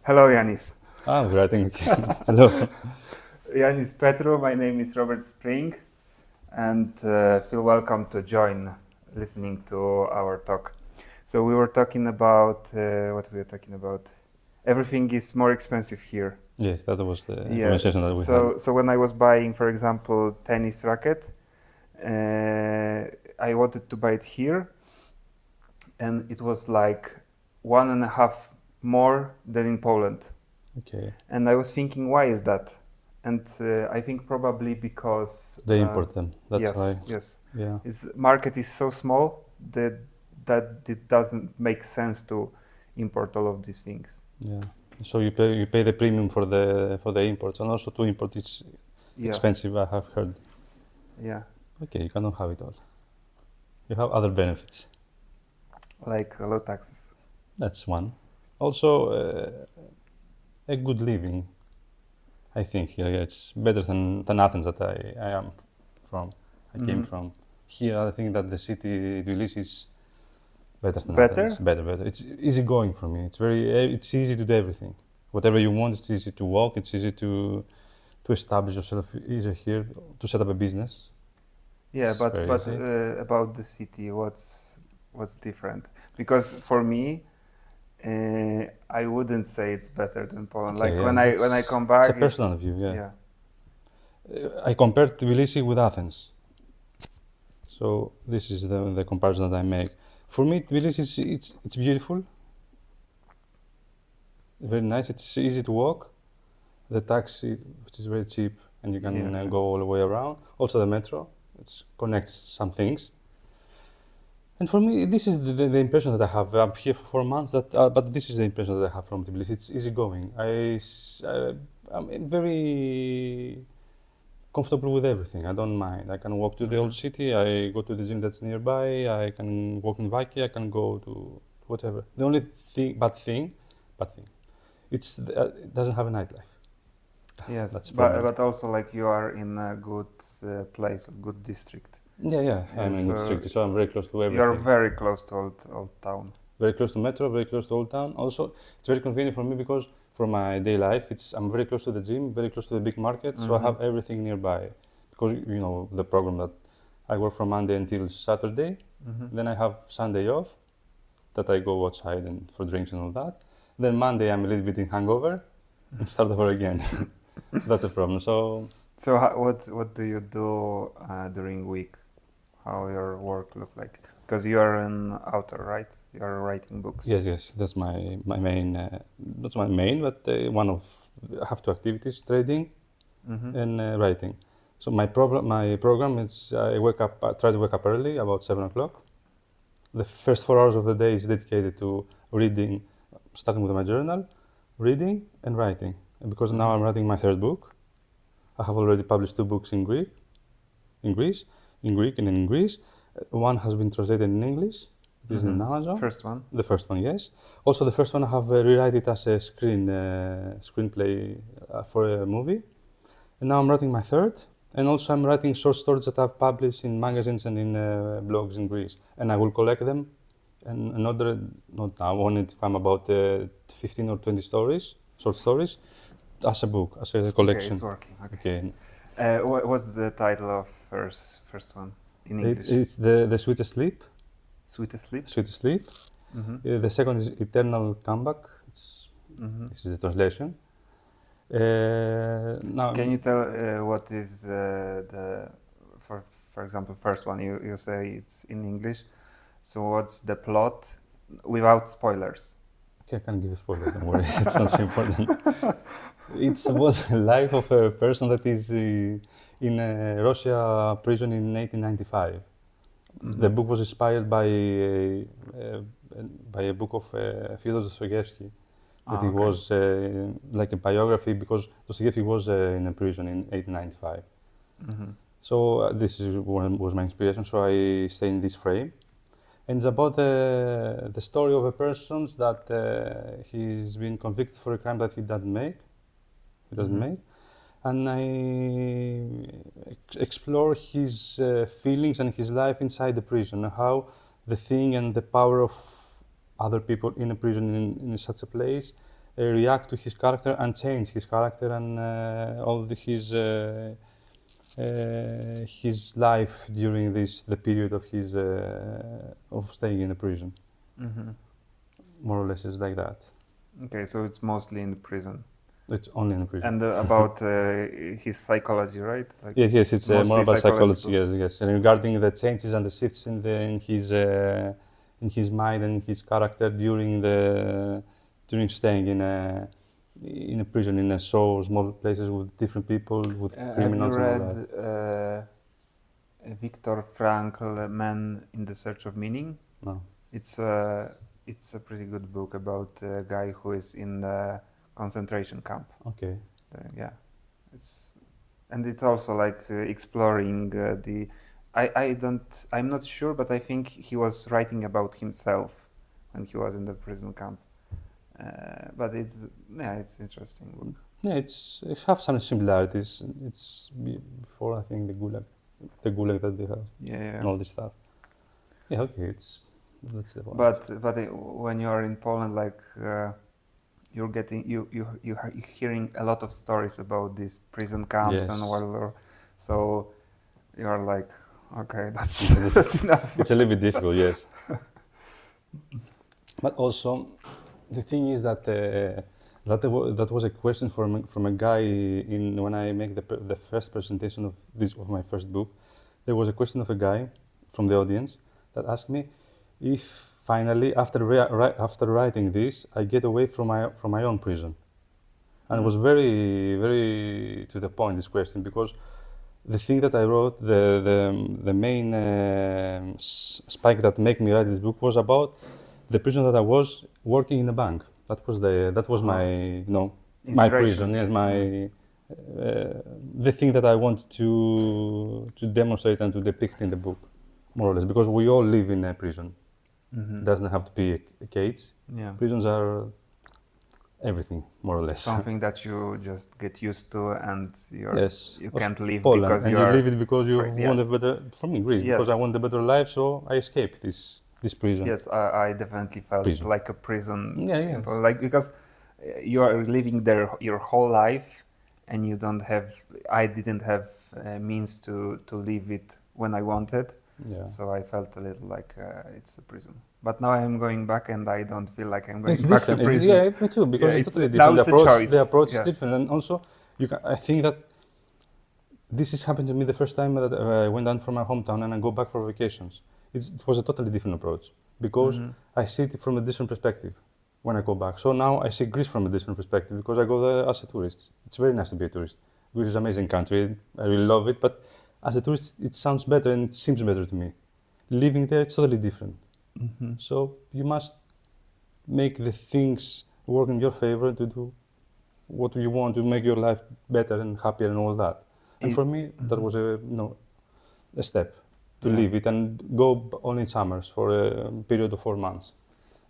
Hello, Yanis. I'm writing. Hello. Yanis Petru, my name is Robert Spring, and feel welcome to join listening to our talk. So we were talking about what we were talking about. Everything is more expensive here. Yes, that was the conversation that we had. So when I was buying, for example, tennis racket, I wanted to buy it here, and it was like 1.5 more than in Poland. Okay. And I was thinking, why is that? And I think probably because They import them. That's yes, why. yes, Yeah. its market is so small that it doesn't make sense to import all of these things. Yeah. So you pay the premium for the imports, and also to import it's expensive. I have heard. Yeah. Okay, you cannot have it all. You have other benefits. Like low taxes. That's one. Also, a good living. I think it's better than Athens that I am from. I came from. Here, I think that the city Tbilisi is better than Athens. Better. It's easy going for me. It's easy to do everything. Whatever you want, it's easy to walk. It's easy to establish yourself easier here, to set up a business. Yeah, but about the city, what's different? Because for me, I wouldn't say it's better than Poland. Okay, like when I come back, it's a personal view. Yeah. I compared Tbilisi with Athens, so this is the comparison that I make. For me, Tbilisi it's beautiful, very nice. It's easy to walk. The taxi, which is very cheap, and you can go all the way around. Also, the metro, it connects some things. And for me, this is the impression that I have. I'm here for 4 months, but this is the impression that I have from Tbilisi. It's easygoing. I'm very comfortable with everything. I don't mind. I can walk to the old city. I go to the gym that's nearby. I can walk in Vaki. I can go to whatever. The only bad thing, it doesn't have a nightlife. Yes, but also like you are in a good place, a good district. Yeah, I'm in a good district, so I'm very close to everything. You're very close to Old Town. Very close to metro, very close to Old Town. Also, it's very convenient for me because for my day life, I'm very close to the gym, very close to the big market, so I have everything nearby. Because the program that I work from Monday until Saturday, then I have Sunday off, that I go outside and for drinks and all that. Then Monday I'm a little bit in hangover and start over again. That's a problem. So what do you do during week? How your work look like? Because you are an author, right? You are writing books. Yes. That's my main. That's my main, but one of I have 2 activities: trading and writing. So my program is I try to wake up early, about 7:00. The first 4 hours of the day is dedicated to reading, starting with my journal, reading and writing. And because now I'm writing my 3rd book, I have already published 2 books in Greek and in Greece. One has been translated in English. It is in Amazon. First one? The first one, yes. Also, the first one I have rewrite it as a screenplay for a movie. And now I'm writing my 3rd. And also I'm writing short stories that I've published in magazines and in blogs in Greece. And I will collect them and not now, when it come about 15 or 20 short stories, as a book, as a collection. Okay, it's working. Okay. What's the title of first one in English? It's the Sweetest Sleep. Sweetest Sleep? Sweetest Sleep. The second is Eternal Comeback. This is the translation. Now, can you tell what is for example, first one? You say it's in English. So what's the plot without spoilers? Okay, I can't give a spoiler. Don't worry, it's not so important. It's about the life of a person that is in a Russia prison in 1895. The book was inspired by a book of Fyodor Dostoevsky. It was like a biography because Dostoevsky was in a prison in 1895. So this was my inspiration. So I stay in this frame, and it's about the story of a person that he's been convicted for a crime that he doesn't make. And I explore his feelings and his life inside the prison, how the thing and the power of other people in a prison in such a place react to his character and change his character and his life during the period of his of staying in a prison. Mm-hmm. More or less, it's like that. Okay, so it's mostly in the prison. It's only in a prison. And about his psychology, right? Like Yes, it's more mostly about psychology. psychological. Yes. And regarding the changes and the shifts in his mind and his character during staying in a prison in so small places with different people, with criminals Have you and all that. read Viktor Frankl, Man in the Search of Meaning? No. It's a pretty good book about a guy who is in a concentration camp. Okay. Yeah, it's also like exploring the. I'm not sure, but I think he was writing about himself when he was in the prison camp. But it's interesting book. Yeah, it have some similarities. It's before I think the Gulag that they have, Yeah. and all this stuff. Yeah, okay, that's the point. But when you are in Poland, like you're getting you're hearing a lot of stories about these prison camps Yes. and whatever, so you are like, okay, that's enough. It's a little bit difficult, yes. But also, the thing is that that was a question from a guy when I make the first presentation of my first book. There was a question of a guy from the audience that asked me if finally, after writing this, I get away from my own prison. And it was very, very to the point, this question, because the thing that I wrote, the main spike that made me write this book was about the prison that I was working in a bank. That was my my prison. Yes, my the thing that I want to demonstrate and to depict in the book, more or less, because we all live in a prison. Mm-hmm. It doesn't have to be a cage. Yeah. Prisons are everything, more or less. Something that you just get used to, and you can't leave Poland, because and you leave it because you afraid, want a better. From Greece, because I want a better life, so I escaped this prison. Yes, I definitely felt Prison. like a prison. Yeah. Like because you are living there your whole life, and you don't have. I didn't have means to leave it when I wanted. Yeah. So I felt a little like it's a prison. But now I'm going back, and I don't feel like I'm going It's back different. to prison. Yeah, me too. Because Yeah, it's totally now different. it's a choice. The approach Yeah. is different, and also I think that this has happened to me the first time that I went down from my hometown and I go back for vacations. It was a totally different approach because I see it from a different perspective when I go back. So now I see Greece from a different perspective because I go there as a tourist. It's very nice to be a tourist. Greece is an amazing country. I really love it, but as a tourist, it sounds better and it seems better to me. Living there, it's totally different. Mm-hmm. So you must make the things work in your favor to do what you want to make your life better and happier and all that. And for me, that was a step to leave it and go only in summers for a period of 4 months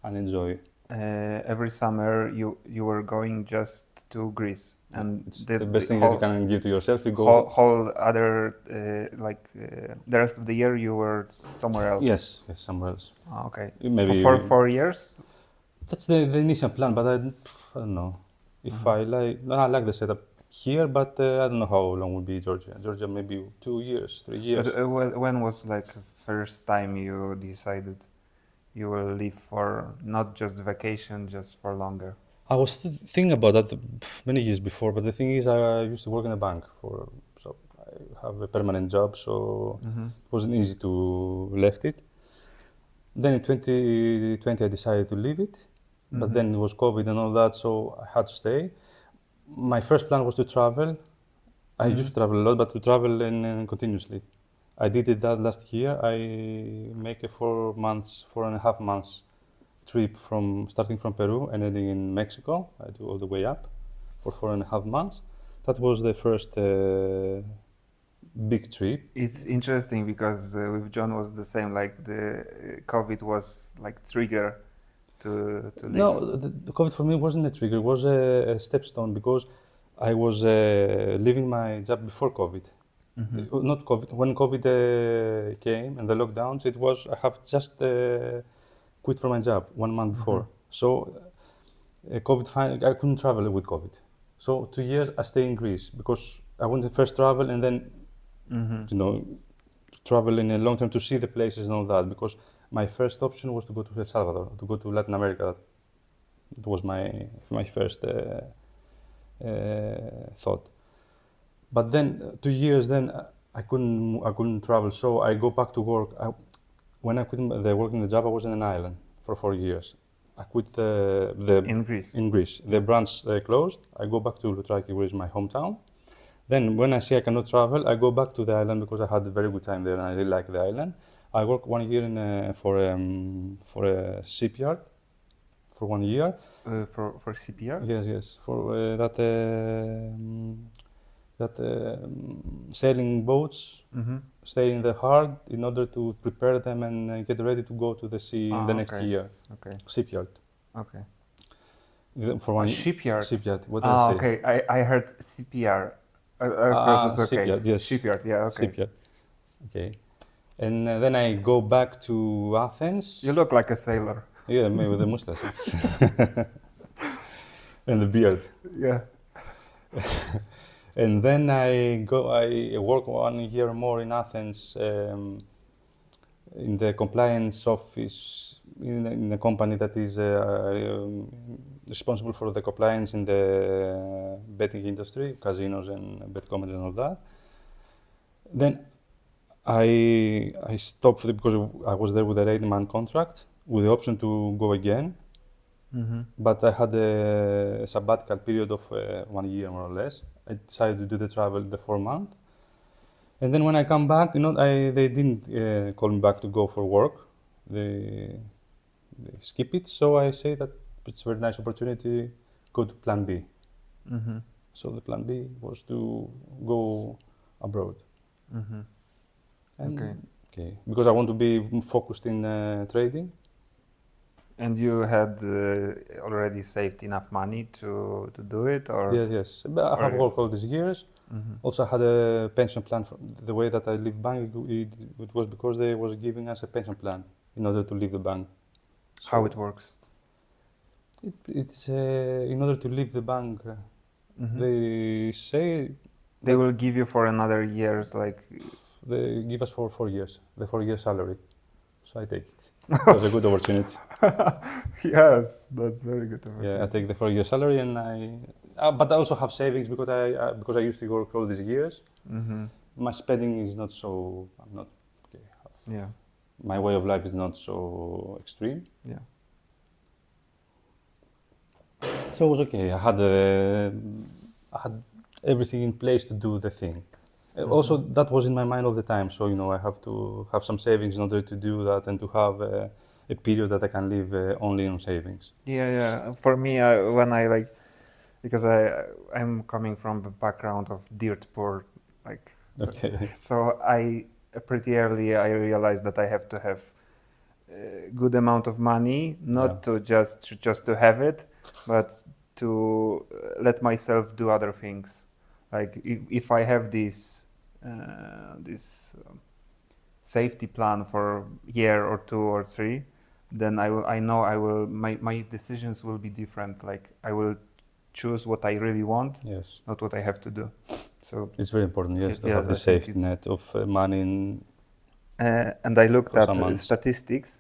and enjoy. Every summer you were going just to Greece, and It's the best thing that you can give to yourself. You go whole other the rest of the year you were somewhere else. Yes, somewhere else. Oh, okay. Maybe for 4 years. That's the initial plan, but I don't know if I like the setup here, but I don't know how long will be Georgia. Georgia maybe 2 years, 3 years. But, when was like first time you decided you will leave for not just vacation, just for longer? I was thinking about that many years before, but the thing is, I used to work in a bank so I have a permanent job, so it wasn't easy to left it. Then in 2020, I decided to leave it, but then it was COVID and all that, so I had to stay. My first plan was to travel. I used to travel a lot, but to travel continuously. I did it that last year. I make a 4.5 months trip starting from Peru and ending in Mexico. I do all the way up for 4.5 months. That was the first big trip. It's interesting because with John was the same. Like the COVID was like trigger to leave. No, the COVID for me wasn't a trigger. It was a stepstone because I was leaving my job before COVID. Not COVID. When COVID came and the lockdowns, I have just quit from my job 1 month before. So I couldn't travel with COVID. So 2 years I stay in Greece because I wanted to first travel and then, travel in a long term to see the places and all that. Because my first option was to go to El Salvador, to go to Latin America. It was my first thought. But then 2 years, then I couldn't travel. So I go back to work. When I quit the working the job, I was in an island for 4 years. I quit in Greece. in Greece. The branch closed. I go back to Loutraki, which is my hometown. Then when I see I cannot travel, I go back to the island because I had a very good time there and I really like the island. I worked 1 year for a shipyard for 1 year. For CPR? Yes. For sailing boats, stay in the harbor in order to prepare them and get ready to go to the sea in the next year. Okay. Shipyard. Okay. For one shipyard. Shipyard. What did I say? Okay. I heard CPR. That's okay. Shipyard. Yes. Shipyard. Yeah. Okay. Shipyard. Okay. And then I go back to Athens. You look like a sailor. Yeah, maybe with the mustache. And the beard. Yeah. And then I work 1 year more in Athens in the compliance office in a company that is responsible for the compliance in the betting industry, casinos and bet companies and all that. Then I stopped because I was there with a 8-month contract with the option to go again. But I had a sabbatical period of 1 year more or less. I decided to do the travel the 4 month. And then when I come back, they didn't call me back to go for work. They skip it. So I say that it's a very nice opportunity, go to plan B. So the plan B was to go abroad. Okay. Because I want to be focused in trading. And you had already saved enough money to do it, or? Yes. But I have worked all these years. Also, I had a pension plan. The way that I leave bank, it was because they was giving us a pension plan in order to leave the bank. So how it works? It's in order to leave the bank. They say they will give you for another years, like. They give us for 4 years, the 4-year salary. So I take it. It was a good opportunity. Yes, that's very good opportunity. Yeah, I take the 4-year salary and but I also have savings because I used to work all these years. My spending is not so. I'm not. Okay, yeah. My way of life is not so extreme. Yeah. So it was okay. I had everything in place to do the thing. Also, that was in my mind all the time. So I have to have some savings in order to do that and to have a period that I can live only on savings. Yeah. For me, when I because I'm coming from the background of dirt poor, like. Okay. So pretty early I realized that I have to have a good amount of money, not to just to have it, but to let myself do other things. Like if I have this safety plan for a year or 2 or 3, then I know my decisions will be different. Like I will choose what I really want, not what I have to do. So it's very important, to have the safety net of money. And I looked at statistics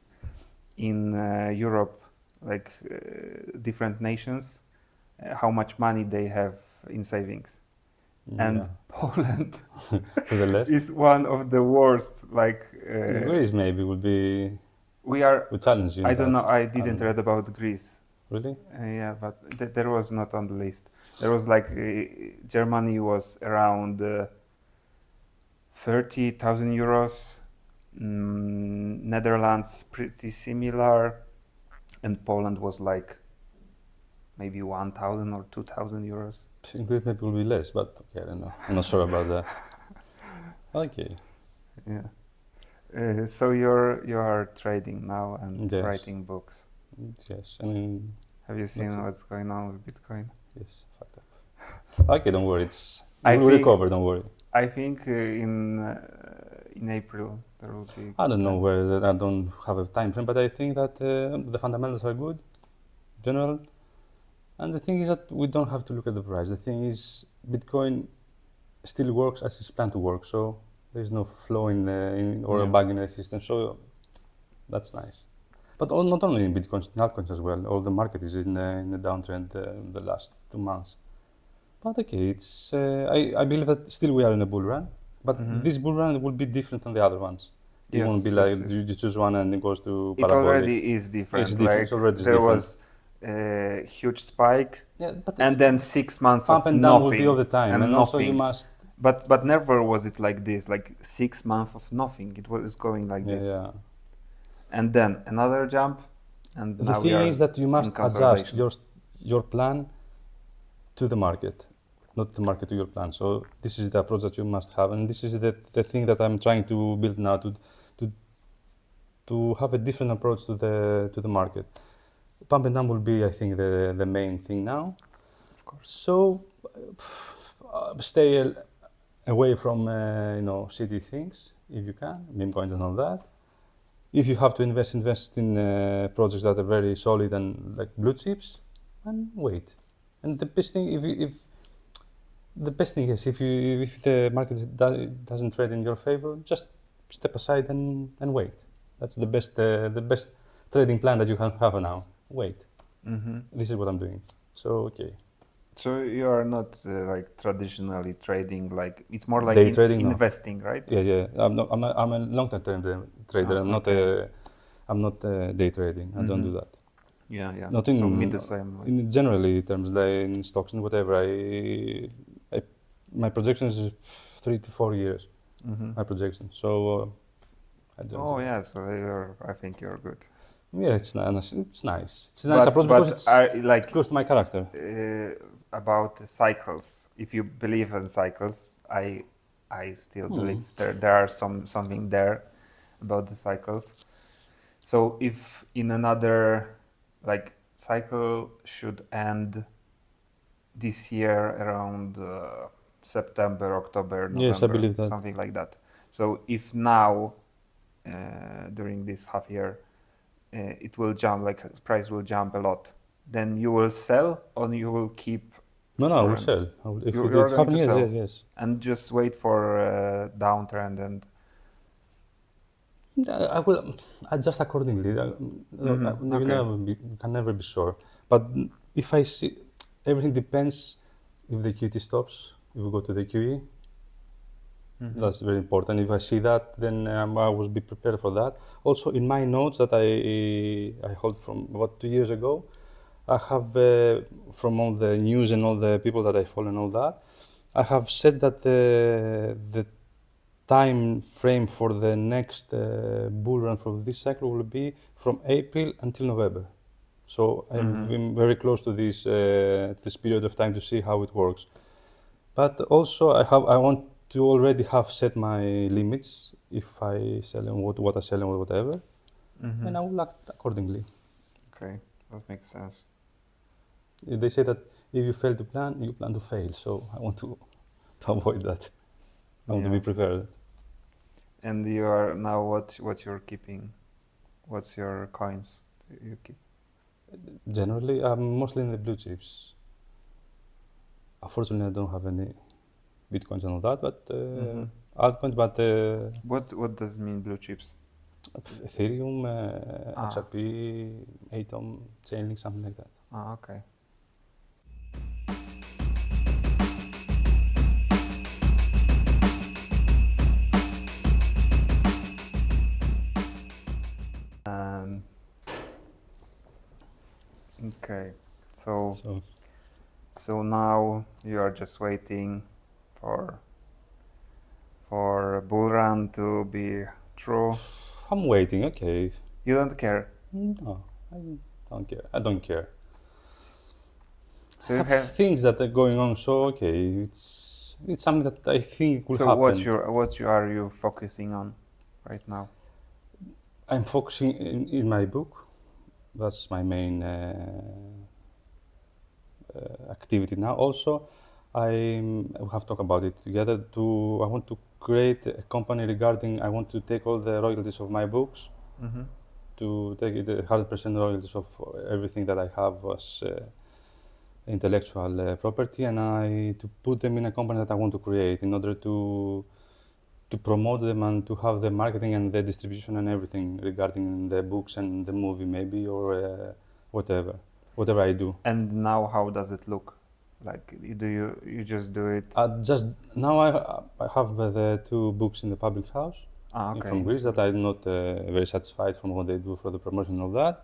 in Europe, like different nations, how much money they have in savings. And Poland is one of the worst. Like Greece maybe would be. We are. We challenge you. I don't know. I didn't read about Greece. Really? Yeah, but there was not on the list. There was like Germany was around 30,000 euros. Netherlands pretty similar, and Poland was like maybe 1,000 or 2,000 euros. In Greece maybe will be less, but okay, I don't know. I'm not sure about that. Okay. Yeah. So you are trading now and writing books. Yes. I mean. Have you seen what's going on with Bitcoin? Yes, fucked up. Okay, don't worry. We'll recover. Don't worry. I think in April there will be. I don't know where. I don't have a time frame, but I think that the fundamentals are good. In general, And the thing is that we don't have to look at the price. The thing is, Bitcoin still works as it's planned to work. So there's no flaw or a Yeah. bug in the system. So that's nice. But not only in Bitcoin, in altcoins as well. All the market is in a downtrend the last 2 months. But okay, it's I believe that still we are in a bull run. But Mhm. this bull run will be different than the other ones. It Yes, won't be yes, like yes. you choose one and it goes to It parabolic. already is different. It's different. Like It's already there different. was a huge spike, Yeah, but and then 6 months pump of and down will nothing be all the time, and also you nothing. must. But never was it like this. Like 6 months of nothing. It was going like Yeah, this, yeah. and then another jump, and The now we thing are is that you must in adjust consolidation. your plan to the market, not the market to your plan. So this is the approach that you must have, and this is the thing that I'm trying to build now to have a different approach to the market. Pump and dump will be, I think, the main thing now. Of course. So stay away from shitty things if you can, meme coins and all that. If you have to invest in projects that are very solid and like blue chips, and wait. And the best thing, if the market doesn't trade in your favor, just step aside and wait. That's the best trading plan that you can have now. Wait. Hmm. This is what I'm doing. So okay. So you are not like traditionally trading. Like it's more like Day trading, no. investing, right? Yeah. I'm a long-term trader. Oh, okay. I'm not day trading. I don't do Mhm. that. Yeah. Not So me the same. Like, in generally terms, like in stocks and whatever. My projection is 3 to 4 years. mhm. My projection. So I don't. Oh do yeah. So I think you're good. that. Yeah, it's nice. It's nice. It's a nice approach because it's are like close to my character. about cycles. If you believe in cycles, I still believe there are something there about the cycles. So if in another like cycle should end this year around September, October, November, Yes, I believe that. something like that. So if now during this half year it will jump, like price will jump a lot, then you will sell or you will keep No, I will for- sell. If You're it's going to happening, sell. yes. and just wait for downtrend and I will adjust accordingly. You can never be sure. But if I see, everything depends if the QT stops, if we go to the QE. That's very important. If I see that, then I will be prepared for that. Also, in my notes that I hold from about 2 years ago, I have from all the news and all the people that I follow and all that, I have said that the time frame for the next bull run for this cycle will be from April until November. So I'm very close to this period of time to see how it works. But also I want to already have set my limits if I sell and what I sell and whatever, and I will act accordingly. Okay, that makes sense. They say that if you fail to plan, you plan to fail. So I want to avoid that. I want to be prepared. And you are now what you're keeping? What's your coins you keep? Generally, I'm mostly in the blue chips. Unfortunately, I don't have any bitcoins and all that, but altcoins. But What does mean blue chips? Ethereum, XRP, Atom, Chainlink, something like that. Ah, okay. Okay, so now you are just waiting for a bull run to be true. I'm waiting. Okay. You don't care. No, I don't care. I don't care. So you have have. things that are going on. So okay, it's something that I think will So happen. what are you focusing on right now? I'm focusing in my book. That's my main activity now. Also, we have talked about it together. I want to create a company regarding. I want to take all the royalties of my books, to take the 100% royalties of everything that I have as intellectual property, and to put them in a company that I want to create in order to promote them and to have the marketing and the distribution and everything regarding the books and the movie maybe, or whatever I do. And now, how does it look? Like, you just do it? Just now I have the two books in the public house Okay. from Greece that I'm not very satisfied from what they do for the promotion of that,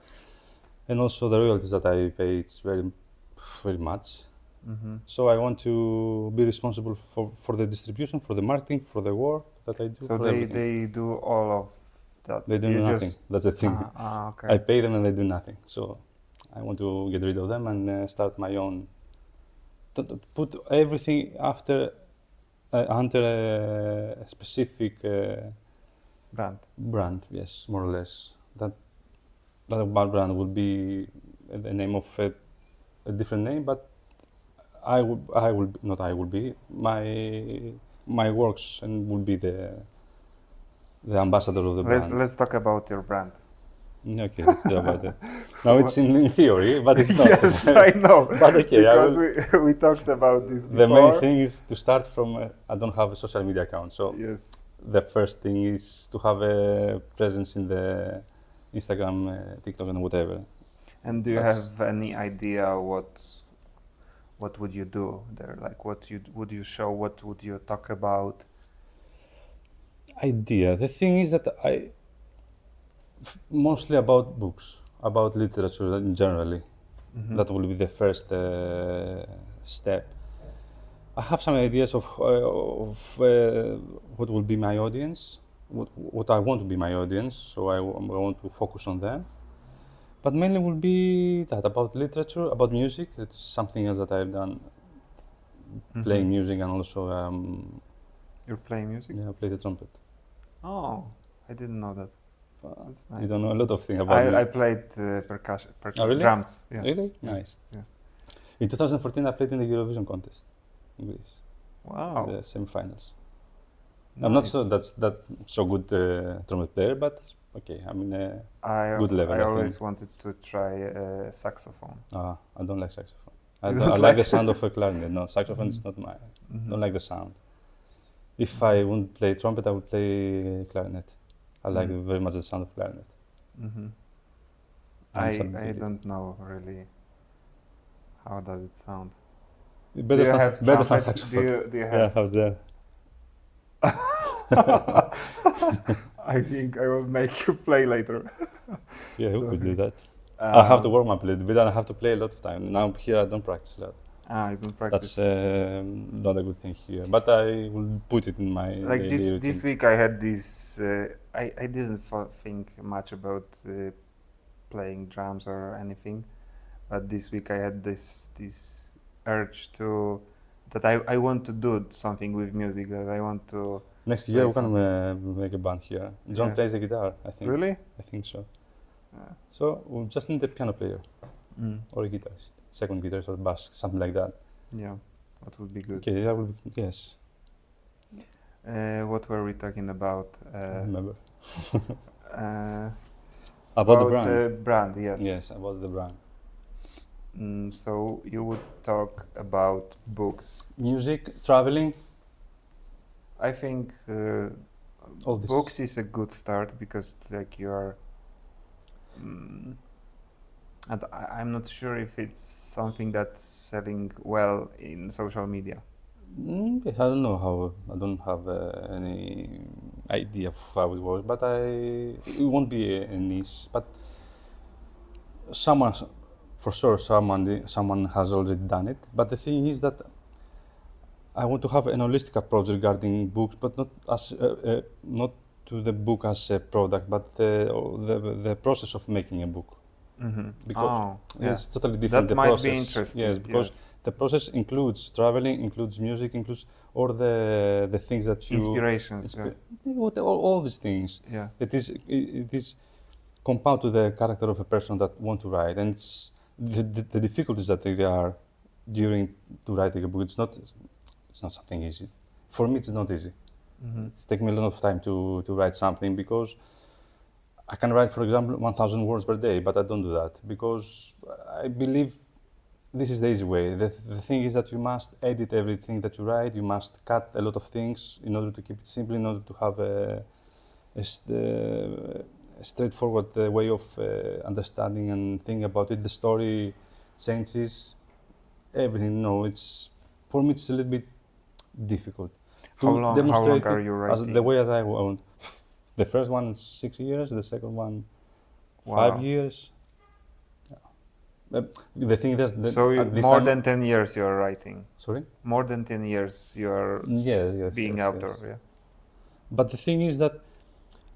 and also the royalties that I pay. It's very much. Mm-hmm. So I want to be responsible for the distribution, for the marketing, for the work that I do. So they do all of that. They do You nothing. just- That's the thing. Okay. I pay them and they do nothing. So I want to get rid of them and start my own. Put everything under a specific Brand. yes, more or less. That brand would be the name of a different name, but my works and will be the ambassador of the brand. Let's talk about your brand. Okay, let's do about it. Now it's in theory, but it's not. Yes, I know. But okay, because we talked about this before. The main thing is to start from. I don't have a social media account, so Yes. the first thing is to have a presence in the Instagram, TikTok, and whatever. And do you have any idea what would you do there? Like, would you show? What would you talk about? Idea. The thing is that mostly about books, about literature generally. Mhm. That will be the first step. I have some ideas of what will be my audience, what I want to be my audience, so I want to focus on them. But mainly will be that about literature, about music. It's something else that I've done, Mhm. playing music, and also You're playing music? I play the trumpet. Oh, I didn't know that. That's nice. You don't know a lot of things about me. I played percussion, Oh, really? drums. Yeah. Really? Nice. Yeah. In 2014, I played in the Eurovision contest in Greece, Wow. the semi-finals. I'm not that so good trumpet player, but okay. I mean, good level, I I always think. wanted to try saxophone. I don't like saxophone. You I don't like the like- sound of a clarinet. No, saxophone is not my. Mhm. Don't like the sound. If I wouldn't play trumpet, I would play clarinet. I like Mhm. very much the sound of clarinet. Mhm. And some I ability. don't know really. How does it sound? Better Do you than have better than trumpet? saxophone. Do you Yeah, have? how's that? I think I will make you play later. Yeah, who could do Sorry. that? I have to Um, warm up a little bit, and I have to play a lot of time. Now here I don't practice a lot. I don't practice. That's not a good thing here, but I will put it in my Like daily routine. this week I had this. I didn't think much about playing drums or anything, but this week I had this urge to that I want to do something with music. That I want to. Next year we're play gonna make a band here. John Yeah. plays the guitar, I think. Really? I think so. Yeah. So we'll just need a piano player Mm. or a guitarist, second guitarist or bass, something like that. Yeah, that would be good. Okay, that will be, yes. What were we talking about? I remember Uh, about the brand. Brand, yes. Yes, about the brand. So you would talk about books. Music, traveling, I think all this. books is a good start because like you are. And I'm not sure if it's something that's selling well in social media. I don't know how. I don't have any idea of how it works, but it won't be a niche. But someone, for sure, someone has already done it. But the thing is that I want to have an holistic approach regarding books, but not to the book as a product, but the process of making a book. Mm-hmm. Because yeah. it's totally different. That the might process. be interesting. Yes, because the process includes traveling, includes music, includes all the things that you inspirations. all these things. Yeah. It is compound to the character of a person that want to write, and it's the difficulties that there are during to writing a book. It's not something easy. For me, it's not easy. Mm-hmm. It's taking me a lot of time to write something because I can write, for example, 1,000 words per day, but I don't do that because I believe this is the easy way. The thing is that you must edit everything that you write. You must cut a lot of things in order to keep it simple, in order to have a straightforward way of understanding and thinking about it. The story changes, everything. No, it's for me it's a little bit difficult to How long demonstrate are it you as writing? the way that I want. The first one 6 years, the second one Wow. 5 years. The thing is that So at this more time, than 10 years you are writing. sorry. More than 10 years you are Yes, being yes, author. yes. Yeah. But the thing is that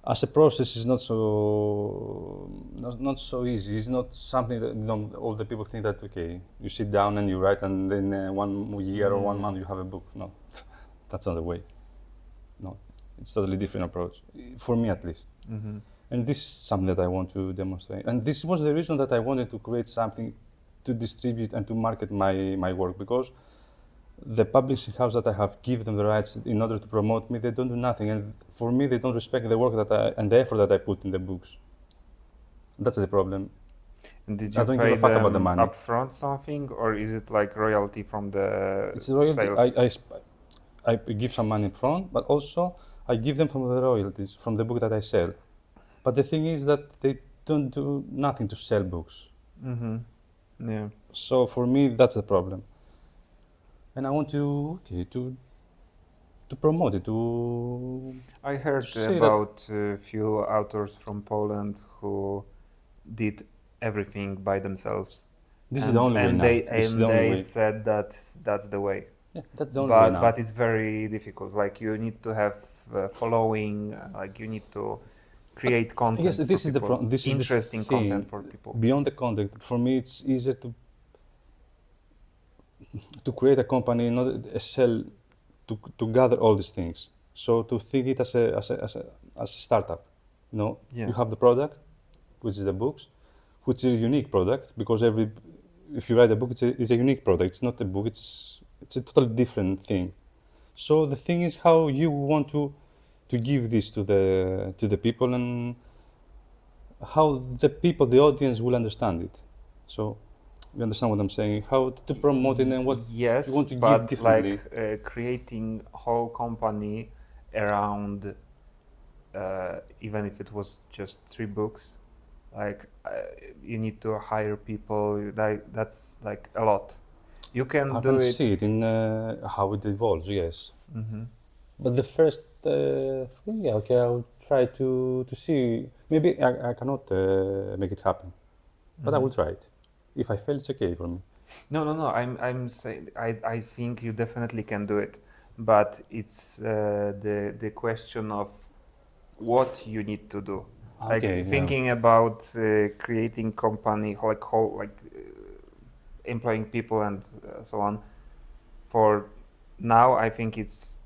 as a process is not so easy. It's not something that all the people think that okay, you sit down and you write and then 1 year or 1 month you have a book. No, that's not the way. No, it's totally different approach for me at least. Mm-hmm. And this is something that I want to demonstrate. And this was the reason that I wanted to create something to distribute and to market my work, because the publishing house that I have given them the rights in order to promote me, they don't do nothing. And for me, they don't respect the work and the effort that I put in the books. That's the problem. And did I you don't pay give a fuck about the them money. upfront something, or is it like royalty from the It's royalty. sales? I give some money front, but also I give them from the royalties from the book that I sell. But the thing is that they don't do nothing to sell books. Mm-hmm. Yeah. So for me, that's the problem. And I want to promote it. I heard say about a few authors from Poland who did everything by themselves. This is the only way now. This is the only way. Said that that's the way. Yeah, that's the only way now. But it's very difficult. Like you need to have following. Like you need to create content. Yes, this is people. this is interesting the thing. content for people. Beyond the content, for me, it's easier to create a company, not a cell, to gather all these things. So to think it as a startup. You know, Yeah. you have the product, which is the books, which is a unique product, because if you write a book, it's a unique product. It's not a book. It's a totally different thing. So the thing is how you want to give this to the people, and how the audience will understand it. So you understand what I'm saying? How to promote it and what yes, you want to but give differently. like creating a whole company around, even if it was just 3 books, like you need to hire people. That's like a lot. You can I do can it. see it in how it evolves. Yes, Mm-hmm. but the first thing, yeah, okay, I'll try to see. Maybe I cannot make it happen, but I will try it. If I fail, it's okay for me. No. I'm saying I think you definitely can do it, but it's the question of what you need to do. Like Okay, yeah. thinking about creating company, employing people and so on. For now, I think it's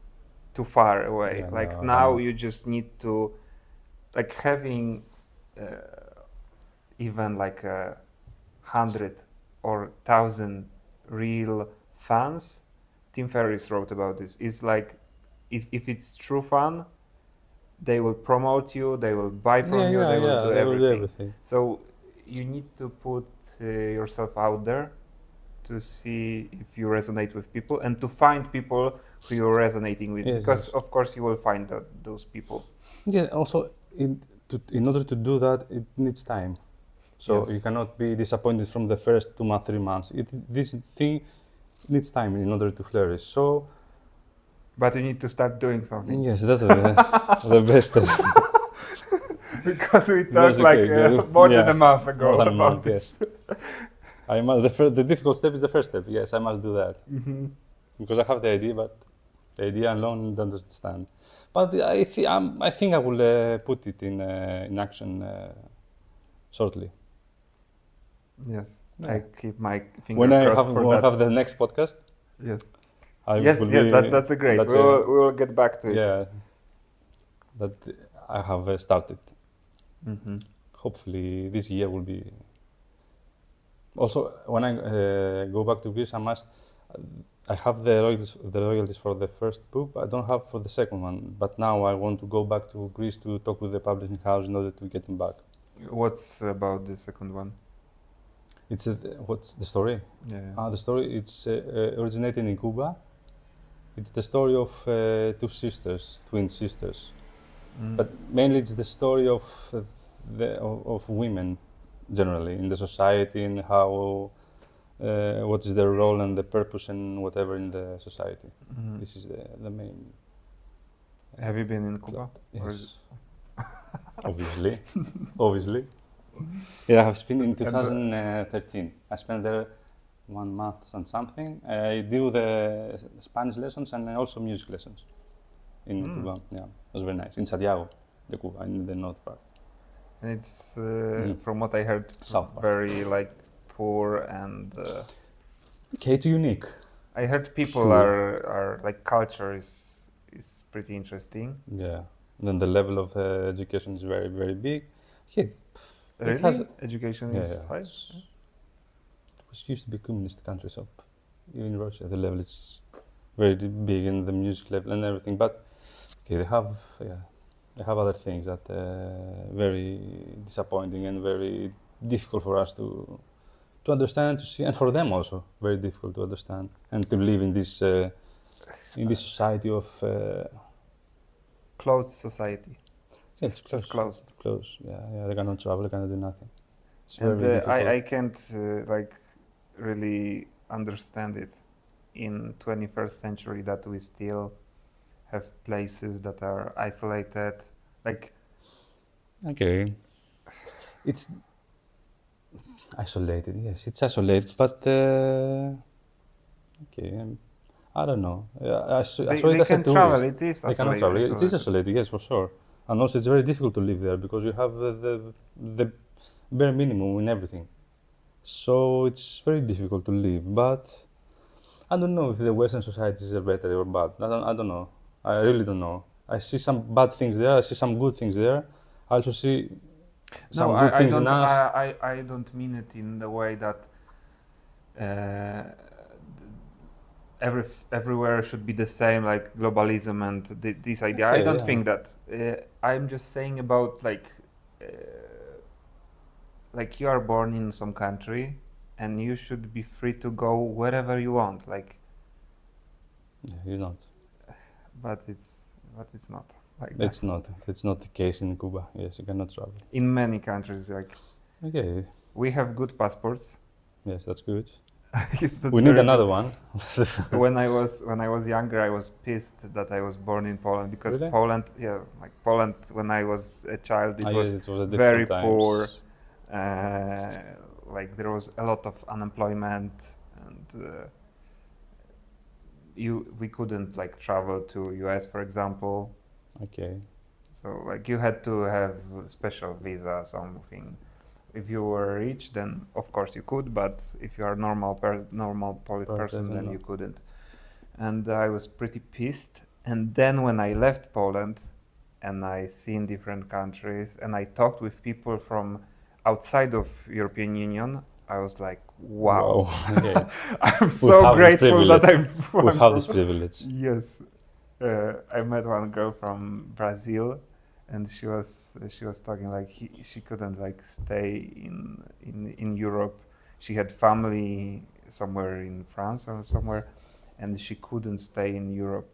too far away. Yeah, like no, now, no. you just need to, like having even like 100 or 1,000 real fans. Tim Ferriss wrote about this. It's like if it's true fun, they will promote you, they will buy from you, they will do they will do everything. everything. So you need to put yourself out there to see if you resonate with people and to find people who you're resonating with, Yes, because yes. of course you will find those people. Yeah. Also, in order to do that, it needs time. So Yes. you cannot be disappointed from the first 2 months, 3 months. This thing needs time in order to flourish. So But you need to start doing something. yes, that's the best. Because we That's talked like okay, good. more than Yeah, a month ago more than a about month, this. yes. I must, the difficult step is the first step. Yes, I must do that. Mm-hmm. Because I have the idea, but the idea alone doesn't stand. But I think I will put it in action shortly. Yes, Yeah. I keep my finger When I crossed for that. have the next podcast, Yes, I will be, that's a great. that's We will get back to it. yeah, that I have started. Mm-hmm. Hopefully this year will be. Also, when I go back to Greece, I have the royalties for the first book. I don't have for the second one, but now I want to go back to Greece to talk with the publishing house in order to get them back. What's about the second one? It's what's the story? Yeah. The story it's originating in Cuba. It's the story of two sisters, twin sisters. Mm. But mainly it's the story of of women generally in the society and how what is their role and the purpose and whatever in the society. Mhm. This is the main. Have you been in Cuba? Or is Yes. Obviously, obviously. Yeah, I have spent in 2013. I spent there 1 month and something. I do the Spanish lessons and also music lessons in Cuba. Yeah, it was very nice. In Santiago, the Cuba, in the north part. And it's from what I heard, South part. very like poor and. Okay, it's unique. I heard people Sure. are like culture is pretty interesting. Yeah. Then the level of education is very, very big. Yeah. Really? It has, Education yeah, is yeah. high? It was used to be a communist country, so even in Russia, the level is very big in the music level and everything. But okay, they have other things that very disappointing and very difficult for us to understand, to see, and for them also very difficult to understand and to live in this society of. Closed society. It's Just closed. Close. Yeah. They cannot travel. They cannot do nothing. It's And very difficult. I can't like really understand it in 21st century that we still have places that are isolated. Like Okay. It's isolated. Yes, it's isolated, but okay. I don't know. I saw they it as a can travel. tourist. It is They cannot travel. It is isolated, yes, for sure. And also, it's very difficult to live there because you have the bare minimum in everything. So it's very difficult to live. But I don't know if the Western societies are better or bad. I don't know. I really don't know. I see some bad things there. I see some good things there. I also see some good things in us. I don't mean it in the way that everywhere should be the same, like globalism and this idea. Okay, I don't yeah. think that. I'm just saying about like you are born in some country and you should be free to go wherever you want. Like, Yeah, you're not. but it's not like that. It's not. It's not the case in Cuba. Yes, you cannot travel. In many countries, like Okay. we have good passports. Yes, that's good. It's not We need very another good. one. when I was younger, I was pissed that I was born in Poland because Really? Poland when I was a child, it was yes, it was a very different poor. times. Like there was a lot of unemployment, and we couldn't like travel to US, for example. Okay. So like you had to have special visa, something. If you were rich, then of course you could, but if you are normal person, then no. you couldn't. And I was pretty pissed. And then when I left Poland, and I seen different countries, and I talked with people from outside of European Union, I was like, wow. Okay. I'm so grateful that We have this privilege. Yes, I met one girl from Brazil, and she was talking like she couldn't like stay in Europe. She had family somewhere in France or somewhere, and she couldn't stay in Europe.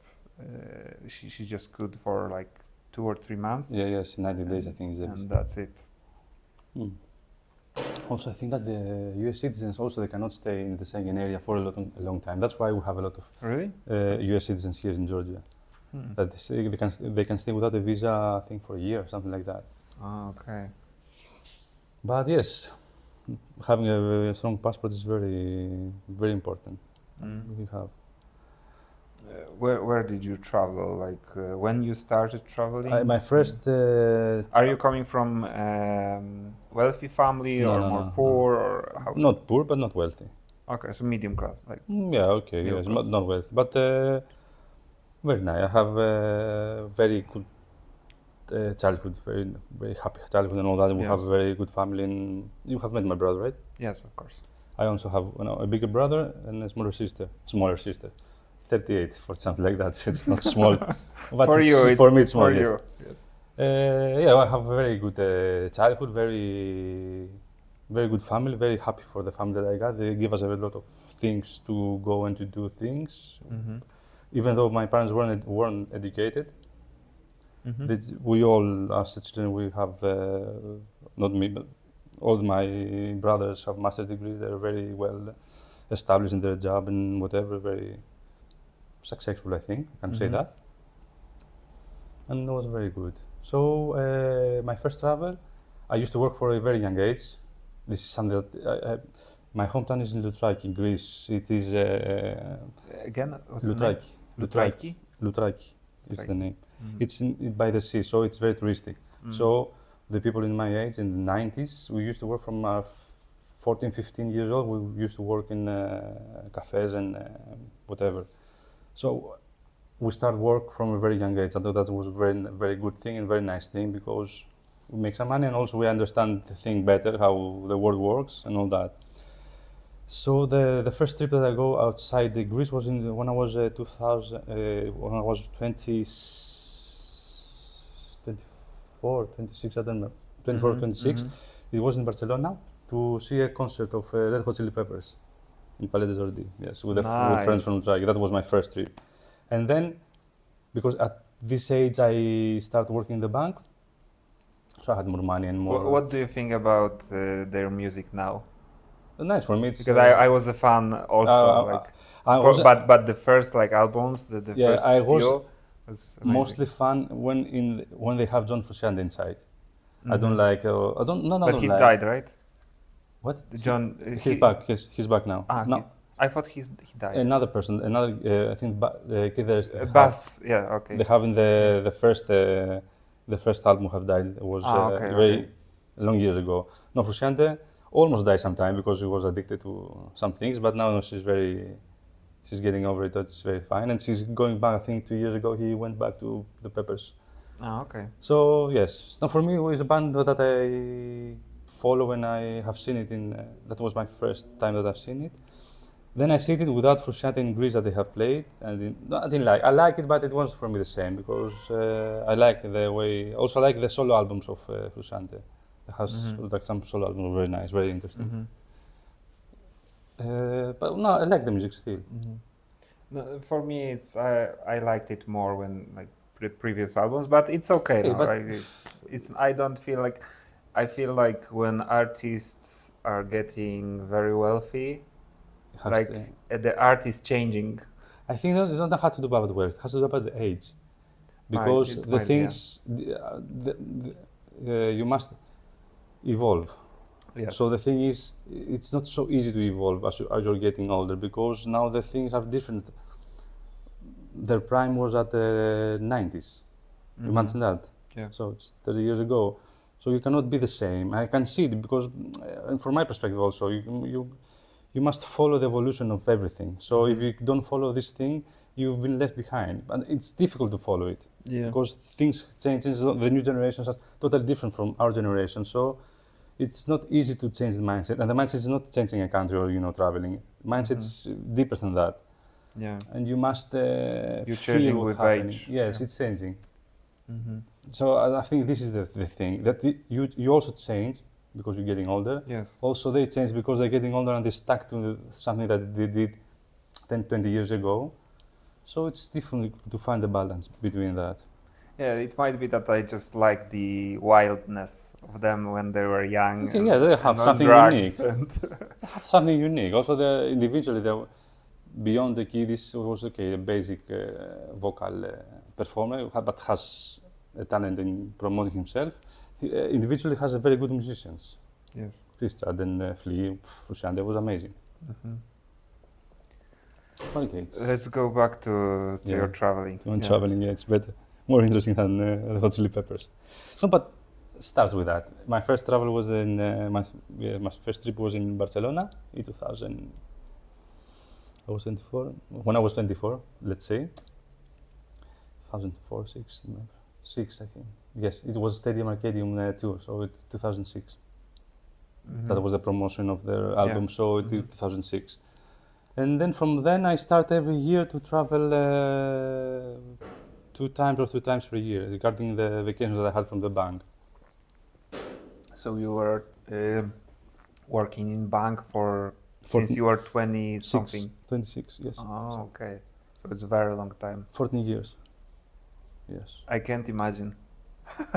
She just could for like 2 or 3 months. Yeah, yes, 90 days I think is and that's it. Also, I think that the US citizens also they cannot stay in the Schengen area for a long time. That's why we have a lot of Really? US citizens here in Georgia. That they can stay without a visa, I think, for a year or something like that. Oh, okay. But yes, having a strong passport is very, very important. You have. Where did you travel? Like when you started traveling? My first. Are you coming from wealthy family or more poor or how? Not poor, but not wealthy. Okay, so medium class, like. Yeah, okay, Middle yes, class. not wealthy, but very nice. I have very good childhood, very very happy childhood and all that. We Yes. have a very good family. And you have met my brother, right? Yes, of course. I also have a bigger brother and a smaller sister. 38 for something like that. So it's not small. But For you, for me, it's small. for Yes. you. Yes. Yeah, I have a very good childhood. Very very good family, very happy for the family that I got. They give us a lot of things to go and to do things. Mm-hmm. Even though my parents weren't educated, Mm-hmm. we all, as children, we have, not me, but all my brothers have master degrees. They're very well established in their job and whatever, very successful, I think, I can say Mhm. that. And it was very good. So my first travel, I used to work for a very young age. This is something that my hometown is in Loutraki, Greece. It is Again, what's the name? Loutraki. Loutraki? Loutraki is the Loutraki. name. Mhm. It's by the sea, so it's very touristic. Mhm. So the people in my age, in the 90s, we used to work from 14, 15 years old. We used to work in cafes and whatever. So we start work from a very young age. I thought that was a very good thing and very nice thing because we make some money and also we understand the thing better, how the world works and all that. So the first trip that I go outside the Greece was when I was 2000, when I was 24, 26, I don't know, 24, Mhm, 26. mhm. It was in Barcelona to see a concert of Red Hot Chili Peppers in Palais des Ordi. Yes, with friends from Nice. Prague. That was my first trip. And then, because at this age I started working in the bank, so I had more money and more. What do you think about their music now? Nice for me. It's, Because I was a fan also, like, I was but the first like albums, the Yeah, first I was few was amazing. mostly fun when they have John Frusciante inside. I don't Mhm. like. I don't. No, But don't he like. died, right? What? John. He's back. Yes, he's back now. No, I thought he died. another person. Another. I think the kid there is. Bass. Yeah. Okay. They have in Yes. the first album have died. It was Okay. very Okay. long years ago. No, Frusciante almost died sometime because he was addicted to some things, but now she's getting over it. It's very fine, and she's going back. I think 2 years ago he went back to the Peppers. Okay. So yes, now for me it was a band that I follow and I have seen it in. That was my first time that I've seen it. Then I see it without Frusciante in Greece that they have played, and no, I didn't like. I like it, but it wasn't for me the same because I like the way. Also, I like the solo albums of Frusciante. It has like some solo albums very nice, very interesting. Mhm. But no, I like the music still. Mhm. No, for me, it's I liked it more when like previous albums, but it's okay Okay, now. but- Like, it's I don't feel like I feel like when artists are getting very wealthy, It has like the art is changing. I think it doesn't have to do about wealth. It has to do about the age, because it the might be, things you must evolve. Yes. So the thing is, it's not so easy to evolve as you're getting older because now the things are different. Their prime was at the 90s. Mhm. Imagine that. Yeah. So it's 30 years ago. So you cannot be the same. I can see it because, and from my perspective also, you must follow the evolution of everything. So if you don't follow this thing, you've been left behind. And it's difficult to follow it Yeah. because things change. The new generations are totally different from our generation. So it's not easy to change the mindset. And the mindset is not changing a country or traveling. Mindset's deeper than that. Yeah. And you must You're feel changing what's with happening. age. Yes, Yeah. it's changing. Mm-hmm. So I think this is the thing that you also change because you're getting older. Yes. Also, they change because they're getting older and they stuck to something that they did 10, 20 years ago. So it's difficult to find a balance between that. Yeah, it might be that I just like the wildness of them when they were young. Okay, yeah, they have and on something drugs unique. and Something unique. Also, individually, beyond the kid is was okay, a basic vocal performer, but has a talent in promoting himself. He, individually has a very good musicians. Yes. Chris Chad and Flea, Frusciante was amazing. Okay, Let's go back to Yeah. your traveling. when traveling, yeah, it's better, more interesting than the Hot Chili Peppers. No, but starts with that. My first travel was in my first trip was in Barcelona in 2000. I was 24. When I was 24, let's say 2004, 6, remember? 6, I think. Yes, it was Stadium Arcadium tour, so it's 2006. Mhm. That was the promotion of their album, so it Mhm. 2006. And then from then I start every year to travel 2 times or 3 times per year, regarding the vacations that I had from the bank. So you were working in bank since you were 20 something. 26, yes. Oh, okay. So it's a very long time. 14 years. Yes. I can't imagine.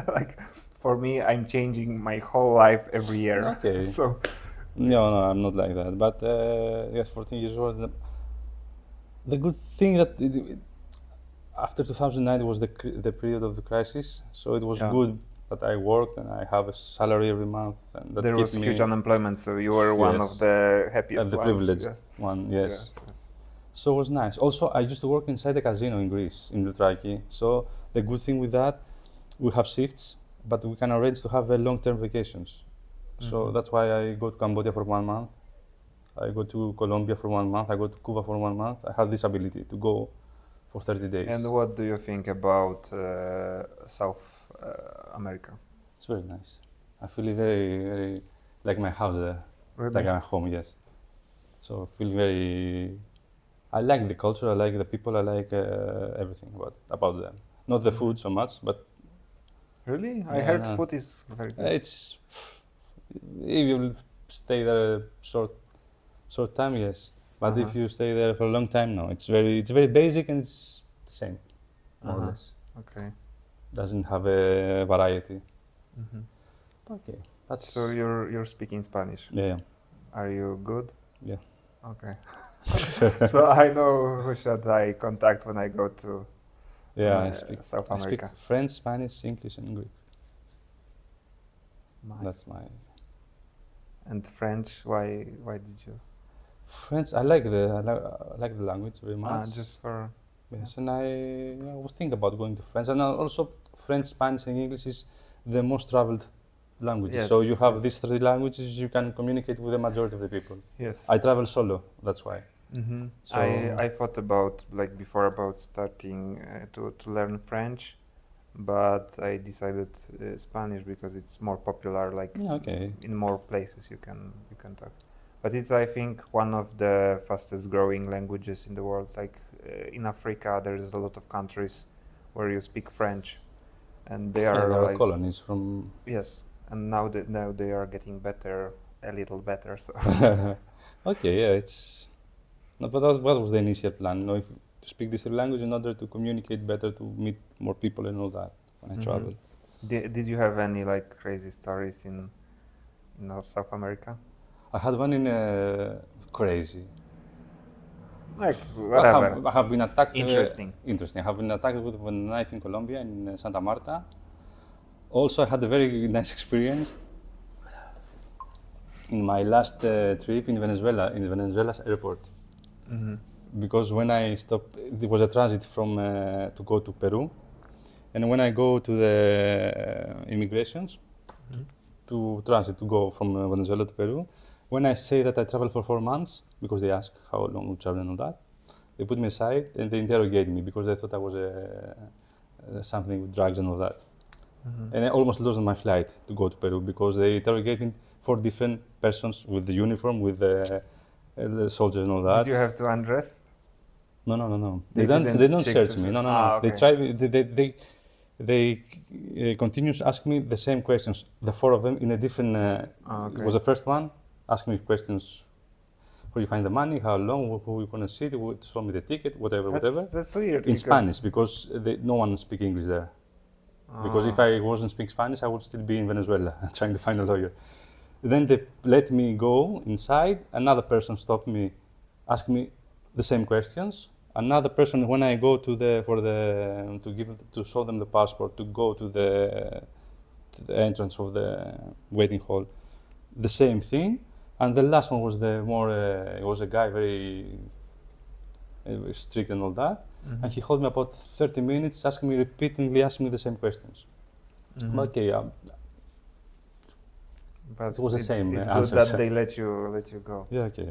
Like for me, I'm changing my whole life every year. Okay. So No, I'm not like that. But yes, 14 years old. The good thing that after 2009 was the period of the crisis, so it was good that I worked and I have a salary every month, and that there was huge unemployment, so you were one of the happiest and the ones. privileged one. Yes. So it was nice. Also, I used to work inside a casino in Greece, in Loutraki. So the good thing with that, we have shifts, but we can arrange to have long-term vacations. So that's why I go to Cambodia for 1 month. I go to Colombia for 1 month. I go to Cuba for 1 month. I have this ability to go for 30 days. And what do you think about South America? It's very nice. I feel very, very like my house there. Really? Like I'm home, yes. So I feel very. I like the culture. I like the people. I like everything about them. Not the food so much, but. Really? I heard food is very good. It's if you stay there a short time, yes. But if you stay there for a long time, no. It's very basic and it's the same, more or less. Okay. Doesn't have a variety. Okay. That's so you're speaking Spanish. Yeah. Are you good? Yeah. Okay. So I know who should I contact when I go to I speak South America. I speak French, Spanish, English, and Greek. Nice. That's my. And French? Why did you? French. I like the language very much. Just for. Yes, and I was thinking about going to France, and also French, Spanish, and English is the most traveled languages. Yes, so you have these 3 languages, you can communicate with the majority of the people. Yes. I travel solo, that's why. So I thought about before about starting to learn French, but I decided Spanish because it's more popular. In more places you can talk. But it's I think one of the fastest growing languages in the world. In Africa, there is a lot of countries where you speak French, and they are colonies from. Yes, and now they are getting better, a little better. So. Okay, yeah, it's. No, but what was the initial plan? To speak this language in order to communicate better, to meet more people and all that when I travel. Did you have any crazy stories in South America? I had one in crazy. Whatever. I have been attacked. Interesting. I have been attacked with a knife in Colombia, in Santa Marta. Also, I had a very nice experience in my last trip in Venezuela's airport. Because when I stopped, there was a transit from to go to Peru, and when I go to the immigrations to transit to go from Venezuela to Peru, when I say that I traveled for 4 months, because they ask how long we travel and all that, they put me aside and they interrogate me because they thought I was something with drugs and all that. And I almost lost my flight to go to Peru because they interrogated 4 different persons with the uniform, with the soldiers and all that. Did you have to undress? No. They don't search me. No. Okay. They continues asking me the same questions. The 4 of them in a different. It was the first one asking me questions. Where you find the money? How long? Who you gonna see? Show me the ticket. Whatever. That's weird. In Spanish because no one speaks English there. Because if I wasn't speaking Spanish, I would still be in Venezuela trying to find a lawyer. Then they let me go inside. Another person stopped me, asked me the same questions. Another person, when I go to show them the passport, to go to the entrance of the waiting hall, the same thing. And the last one was it was a guy very strict and all that. And he held me about 30 minutes, repeatedly asking me the same questions. Okay, but it was the same it's answer. Good that they let you go. Yeah, okay.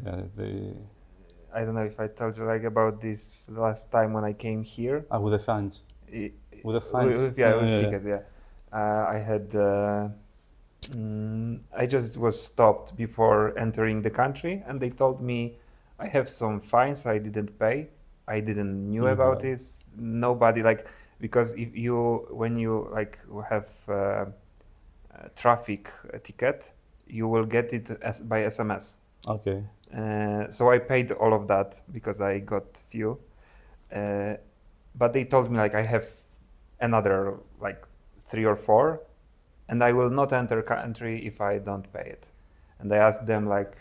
I don't know if I told you about this last time when I came here. With the fines. With the fines. With ticket, yeah. I had. I just was stopped before entering the country, and they told me I have some fines I didn't pay. I didn't knew about it. Nobody because when you have a traffic ticket, you will get it by SMS. Okay. So I paid all of that because I got few. But they told me like I have another like 3 or 4, and I will not enter country if I don't pay it. And I asked them like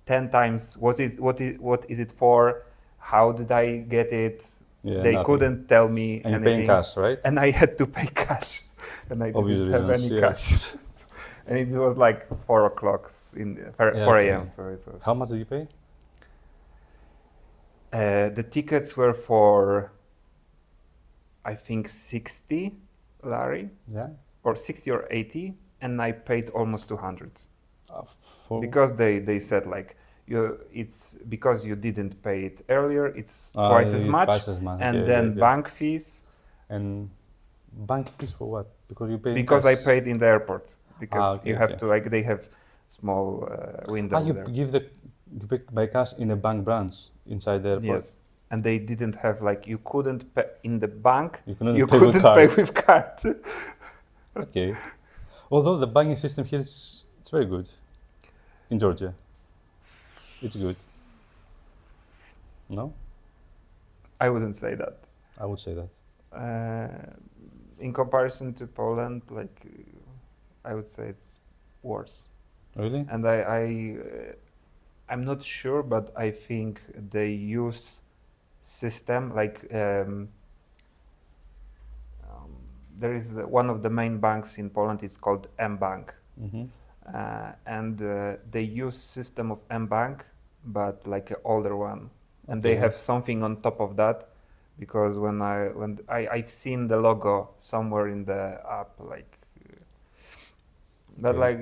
10 times, what is it for? How did I get it? Yeah, They nothing. couldn't tell me And you're anything. paying cash, right? And I had to pay cash, and I Obvious didn't have reasons, any cash. yes. And it was like 4 o'clock in 4 okay. a.m. So it was. How much did you pay? The tickets were for, I think, 60 lari, Yeah. or 60 or 80, and I paid almost 200 For because they said like it's because you didn't pay it earlier, it's twice as much, Twice as much. and okay, then okay. bank fees. And bank fees for what? Because you pay. Because I paid in the airport, because okay, you have okay. to like they have small window you there. you pay by cash in a bank branch inside the airport. Yes, and they didn't have like you couldn't pay in the bank. You couldn't You pay couldn't with card. pay with card. Okay. Although the banking system here is it's very good in Georgia. It's good. No, I wouldn't say that. I would say that. In comparison to Poland, like I would say it's worse. Really? And I'm not sure, but I think they use system like there is one of the main banks in Poland. It's called mBank, Mm-hmm. and they use system of mBank, but like an older one, and they Okay. have something on top of that. Because when I've seen the logo somewhere in the app, like, but Okay. like,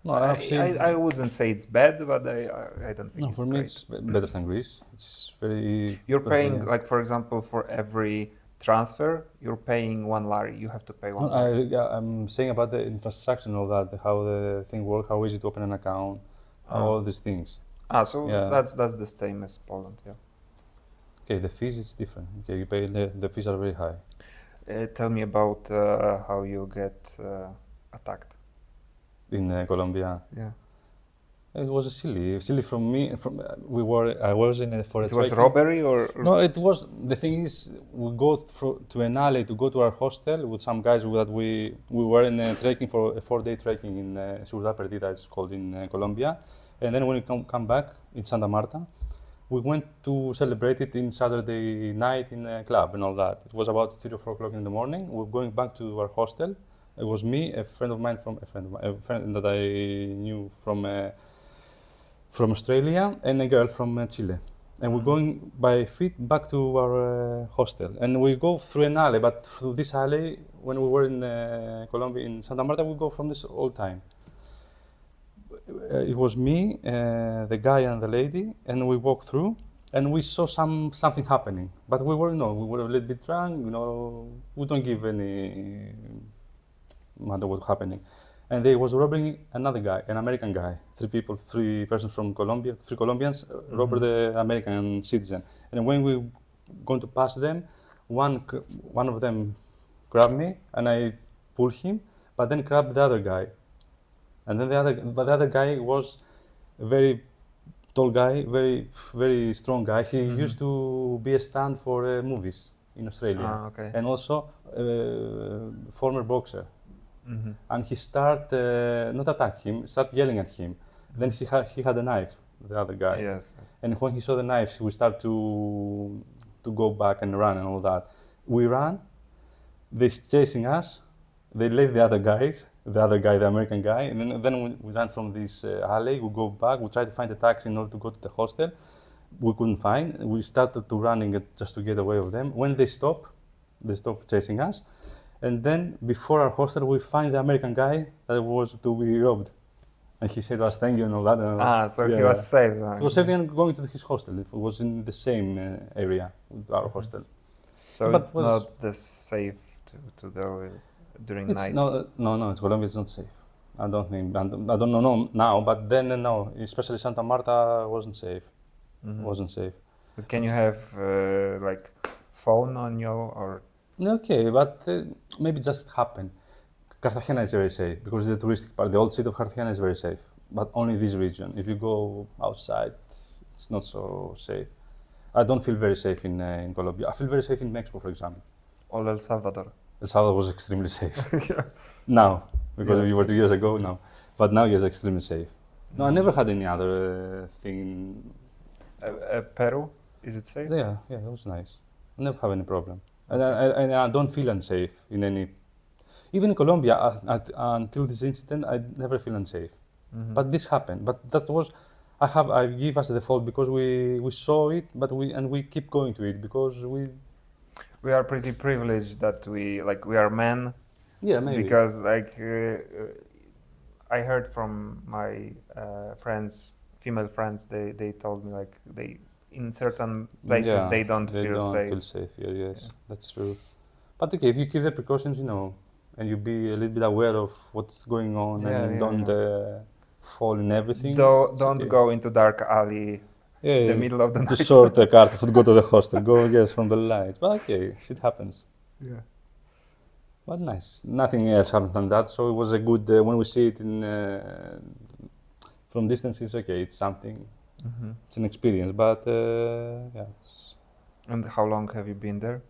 No, I've seen. I wouldn't say it's bad, but I don't think No, it's for me great. it's better than Greece. It's very. You're paying, convenient. like, for example, for every transfer, you're paying 1 lari. You have to pay 1 No, lari. I'm saying about the infrastructure and all that, how the thing works, how easy to open an account, all these things. So Yeah. that's the same as Poland, yeah. Okay, the fees is different. Okay, you pay the fees are very high. Tell me about how you get attacked. In Colombia, Yeah. it was silly from me. I was in for a It was trekking. robbery or? No, it was. The thing is, we go to an alley to go to our hostel with some guys that we were in trekking for a 4-day trekking in Ciudad Perdida, it's called in Colombia, and then when we come back in Santa Marta, we went to celebrate it in Saturday night in a club and all that. It was about 3 or 4 o'clock in the morning. We were going back to our hostel. It was me, a friend that I knew from Australia, and a girl from Chile. And we're going by feet back to our hostel. And we go through an alley, but through this alley, when we were in Colombia, in Santa Marta, we go from this all time. It was me, the guy and the lady, and we walked through, and we saw something happening. But we were a little bit drunk, we don't give any matter what's happening. And they was robbing another guy, an American guy. 3 persons from Colombia, 3 Colombians, robbed the American citizen. And when we going to pass them, one of them grabbed me, and I pulled him, but then grabbed the other guy. And then the other guy was a very tall guy, very, very strong guy. He used to be a stunt for movies in Australia, Okay. and also former boxer. Mm-hmm. And he started not attack him, start yelling at him. Then he had a knife, the other guy. Yes. And when he saw the knife, we start to go back and run and all that. We ran. They're chasing us. They left the other guy, the American guy, and then we ran from this alley. We go back. We try to find a taxi in order to go to the hostel. We couldn't find. We started to running just to get away with them. When they stopped chasing us. And then before our hostel, we find the American guy that was to be robbed. And he said us thank you and all that. So he was safe. He was safe and going to his hostel. It was in the same area with our hostel. So But it's not the safe to go during night. No, it's Colombia. It's not safe. I don't think. I don't know now, but then no. Especially Santa Marta wasn't safe. Mm-hmm. Wasn't safe. But can you have like phone on you or? Okay, but maybe just happened. Cartagena is very safe because the touristic part, the old city of Cartagena is very safe, but only this region. If you go outside, it's not so safe. I don't feel very safe in Colombia. I feel very safe in Mexico, for example. Or El Salvador. El Salvador was extremely safe. Yeah. Now, because Yeah. we were 2 years ago now, but now it's extremely safe. No, I never had any other thing. Peru, is it safe? Yeah, it was nice. I never have any problem, and I don't feel unsafe in any. Even in Colombia, until this incident, I never feel unsafe. Mhm. But this happened. But that was, I give us the fault because we saw it, but we keep going to it because We are pretty privileged that we are men. yeah, maybe. Because I heard from my friends, female friends, they told me like they in certain places Yeah, they don't they feel don't safe. feel safe here. Yes, Yeah. that's true. But okay, if you keep the precautions, and you be a little bit aware of what's going on, Yeah, and you yeah, don't fall in everything. it's Don't okay. go into dark alley Yeah, the middle of the to night. sort a card to go to the hostel. Go yes from the light. But okay, shit happens. Yeah. But nice. Nothing else happened than that. So it was a good. When we see it from distance, it's okay. It's something. Mhm. It's an experience. But yeah, it's And how long have you been there?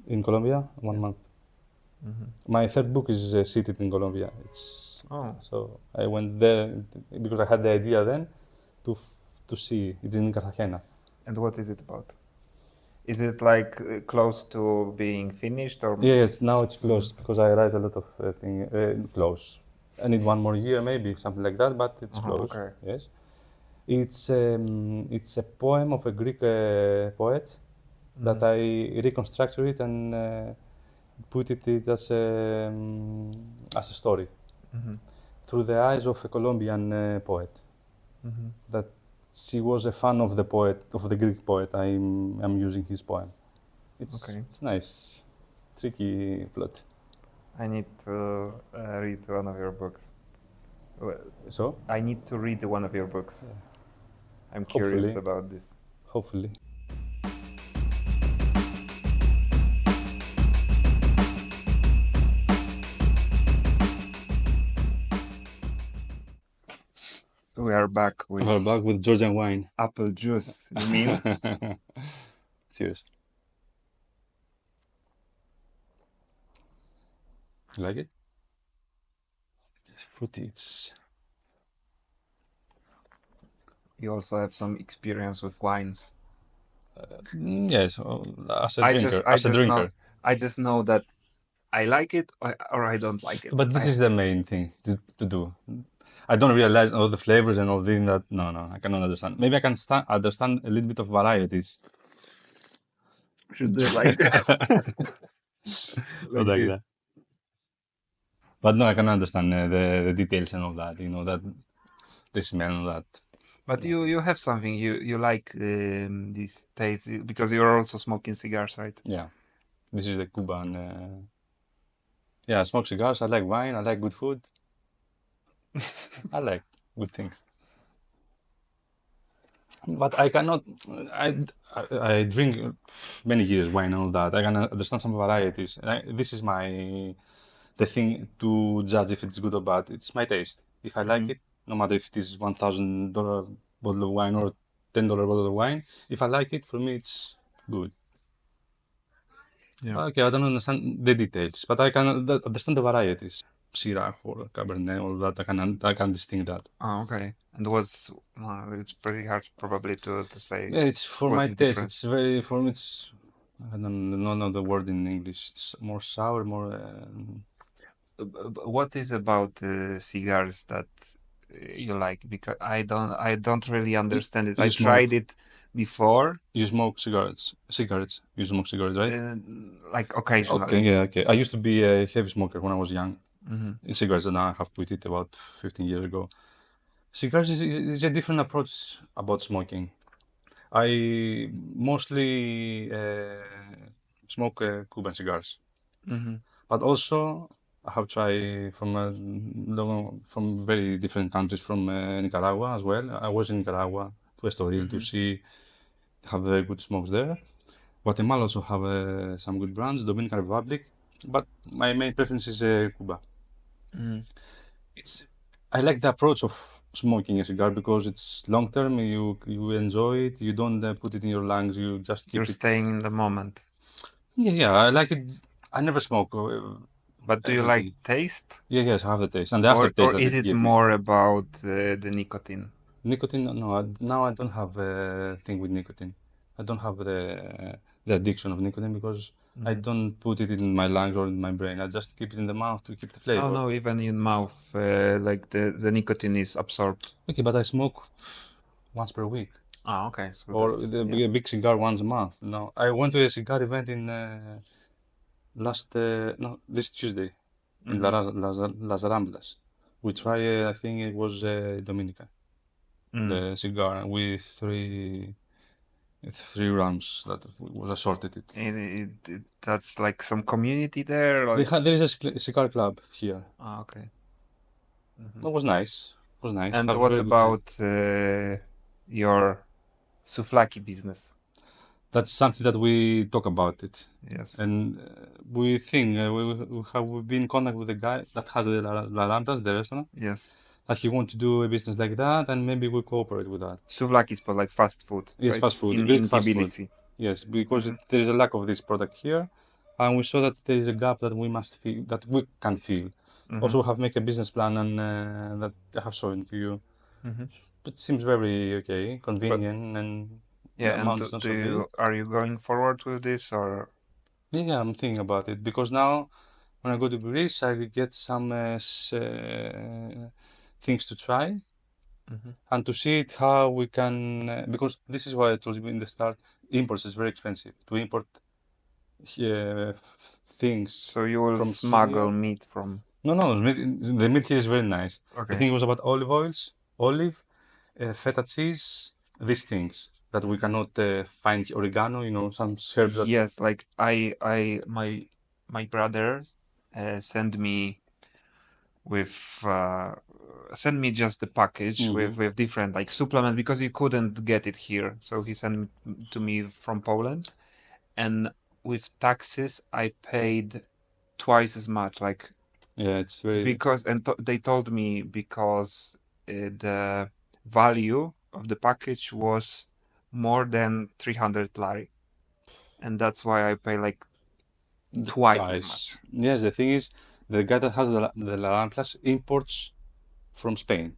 in Colombia, 1 month. Mhm. My third book is seated in Colombia. Oh, So I went there because I had the idea then to see. It's in Cartagena. and what is it about? Is it like close to being finished or? Yes, now it's closed because I write a lot of things close. I need 1 more year, maybe something like that, but it's close. Okay. Yes, it's a poem of a Greek poet that Mhm. I reconstructed it and put it as a story Mhm. through the eyes of a Colombian poet. Mhm. That she was a fan of the Greek poet. I'm using his poem. Okay. It's nice, tricky plot. I need to read one of your books. Well, So I need to read one of your books. Yeah. I'm curious Hopefully. about this. hopefully. We are back with We're back with Georgian wine. apple juice. You mean? Cheers. You like it? It's fruity. You also have some experience with wines. Yes, as a drinker. I just know that I like it or I don't like it. But this is the main thing to do. I don't realize all the flavors and all that. No, I cannot understand. Maybe I can understand a little bit of varieties. Should do like Not like that. But no, I can understand the details and all that. That the smell and all that. But you have something you like these taste because you're also smoking cigars, right? Yeah, this is the Cuban. Yeah, I smoke cigars. I like wine. I like good food. I like good things. But I cannot. I drink many years wine and all that. I can understand some varieties. This is the thing to judge if it's good or bad. It's my taste. If I like Mhm. it, no matter if it is $1,000 bottle of wine or $10 bottle of wine, if I like it, for me it's good. Yeah. Okay, I don't understand the details, but I can understand the varieties. Syrah or Cabernet, all that. I can distinguish that. Oh, okay. And it's pretty hard probably to say. Yeah, it's for What's my the taste. difference? It's very for me. I don't know the word in English. It's more sour, more. What is about cigars that you like? Because I don't really understand it. You I smoke. tried it before, You smoke cigarettes. You smoke cigarettes, right? like occasionally. Okay, yeah, okay. I used to be a heavy smoker when I was young. Mhm. In cigarettes, and now I have quit it about 15 years ago. Cigars is a different approach about smoking. I mostly smoke Cuban cigars, Mhm. but also I have tried from very different countries, from Nicaragua as well. I was in Nicaragua to Estoril to see have very good smokes there. Guatemala also have some good brands. Dominican Republic, but my main preference is Cuba. Mm. I like the approach of smoking a cigar because it's long term. You enjoy it. You don't put it in your lungs. You just keep You're it. staying in the moment. Yeah, I like it. I never smoke But do you every like day. taste? Yes, I have the taste and the aftertaste Or that is it it gives me. more about the nicotine? Nicotine? No, now I don't have a thing with nicotine. I don't have the addiction of nicotine because I Mhm. don't put it in my lungs or in my brain. I just keep it in the mouth to keep the No, flavor. no, even in mouth, like the nicotine is absorbed. Okay, but I smoke once per week. Ah, okay. So Or that's the yeah. big cigar once a month. No, I went to a cigar event in no, this Tuesday in Mhm. Las Ramblas. We try, I think it was Dominica, Mm. the cigar with three rams that was assorted it. That's like some community there. They Like had there is a cigar club here. ah, okay. Mhm. It was nice. It was nice. And Have a what very good time. about your souvlaki business? That's something that we talk about it. Yes. And we think we've been in contact with the guy that has the La Ramblas, the restaurant, Yes. that he want to do a business like that, and maybe we cooperate with that. Souvlaki is for like fast food, Yes, right? fast food, In Greek fast food. Tbilisi. Yes, because Mhm. there is a lack of this product here, and we saw that there is a gap that we must feel, that we can fill. Mhm. Also, have make a business plan and that I have shown to you. Mhm. It seems very okay, But convenient, and the yeah, and amount is not do so big. you are you going forward with this or? Yeah, I'm thinking about it because now when I go to Greece, I will get some things to try Mhm. and to see it how we can because this is why I told you in the start, imports is very expensive to import things So you will from smuggle here. meat from. No, the meat here is very nice. I Okay. think it was about olive oils, olive, feta cheese, these things that we cannot find oregano, some herbs that. Yes, like my brother sent me with sent me just the package Mhm. with different like supplements because he couldn't get it here. So he sent to me from Poland, and with taxes I paid twice as much. Like Yeah, it's very. because they told me because the value of the package was more than 300 lari, and that's why I pay like twice as Guys, much. yes, the thing is, the guy that has the Laran imports from Spain.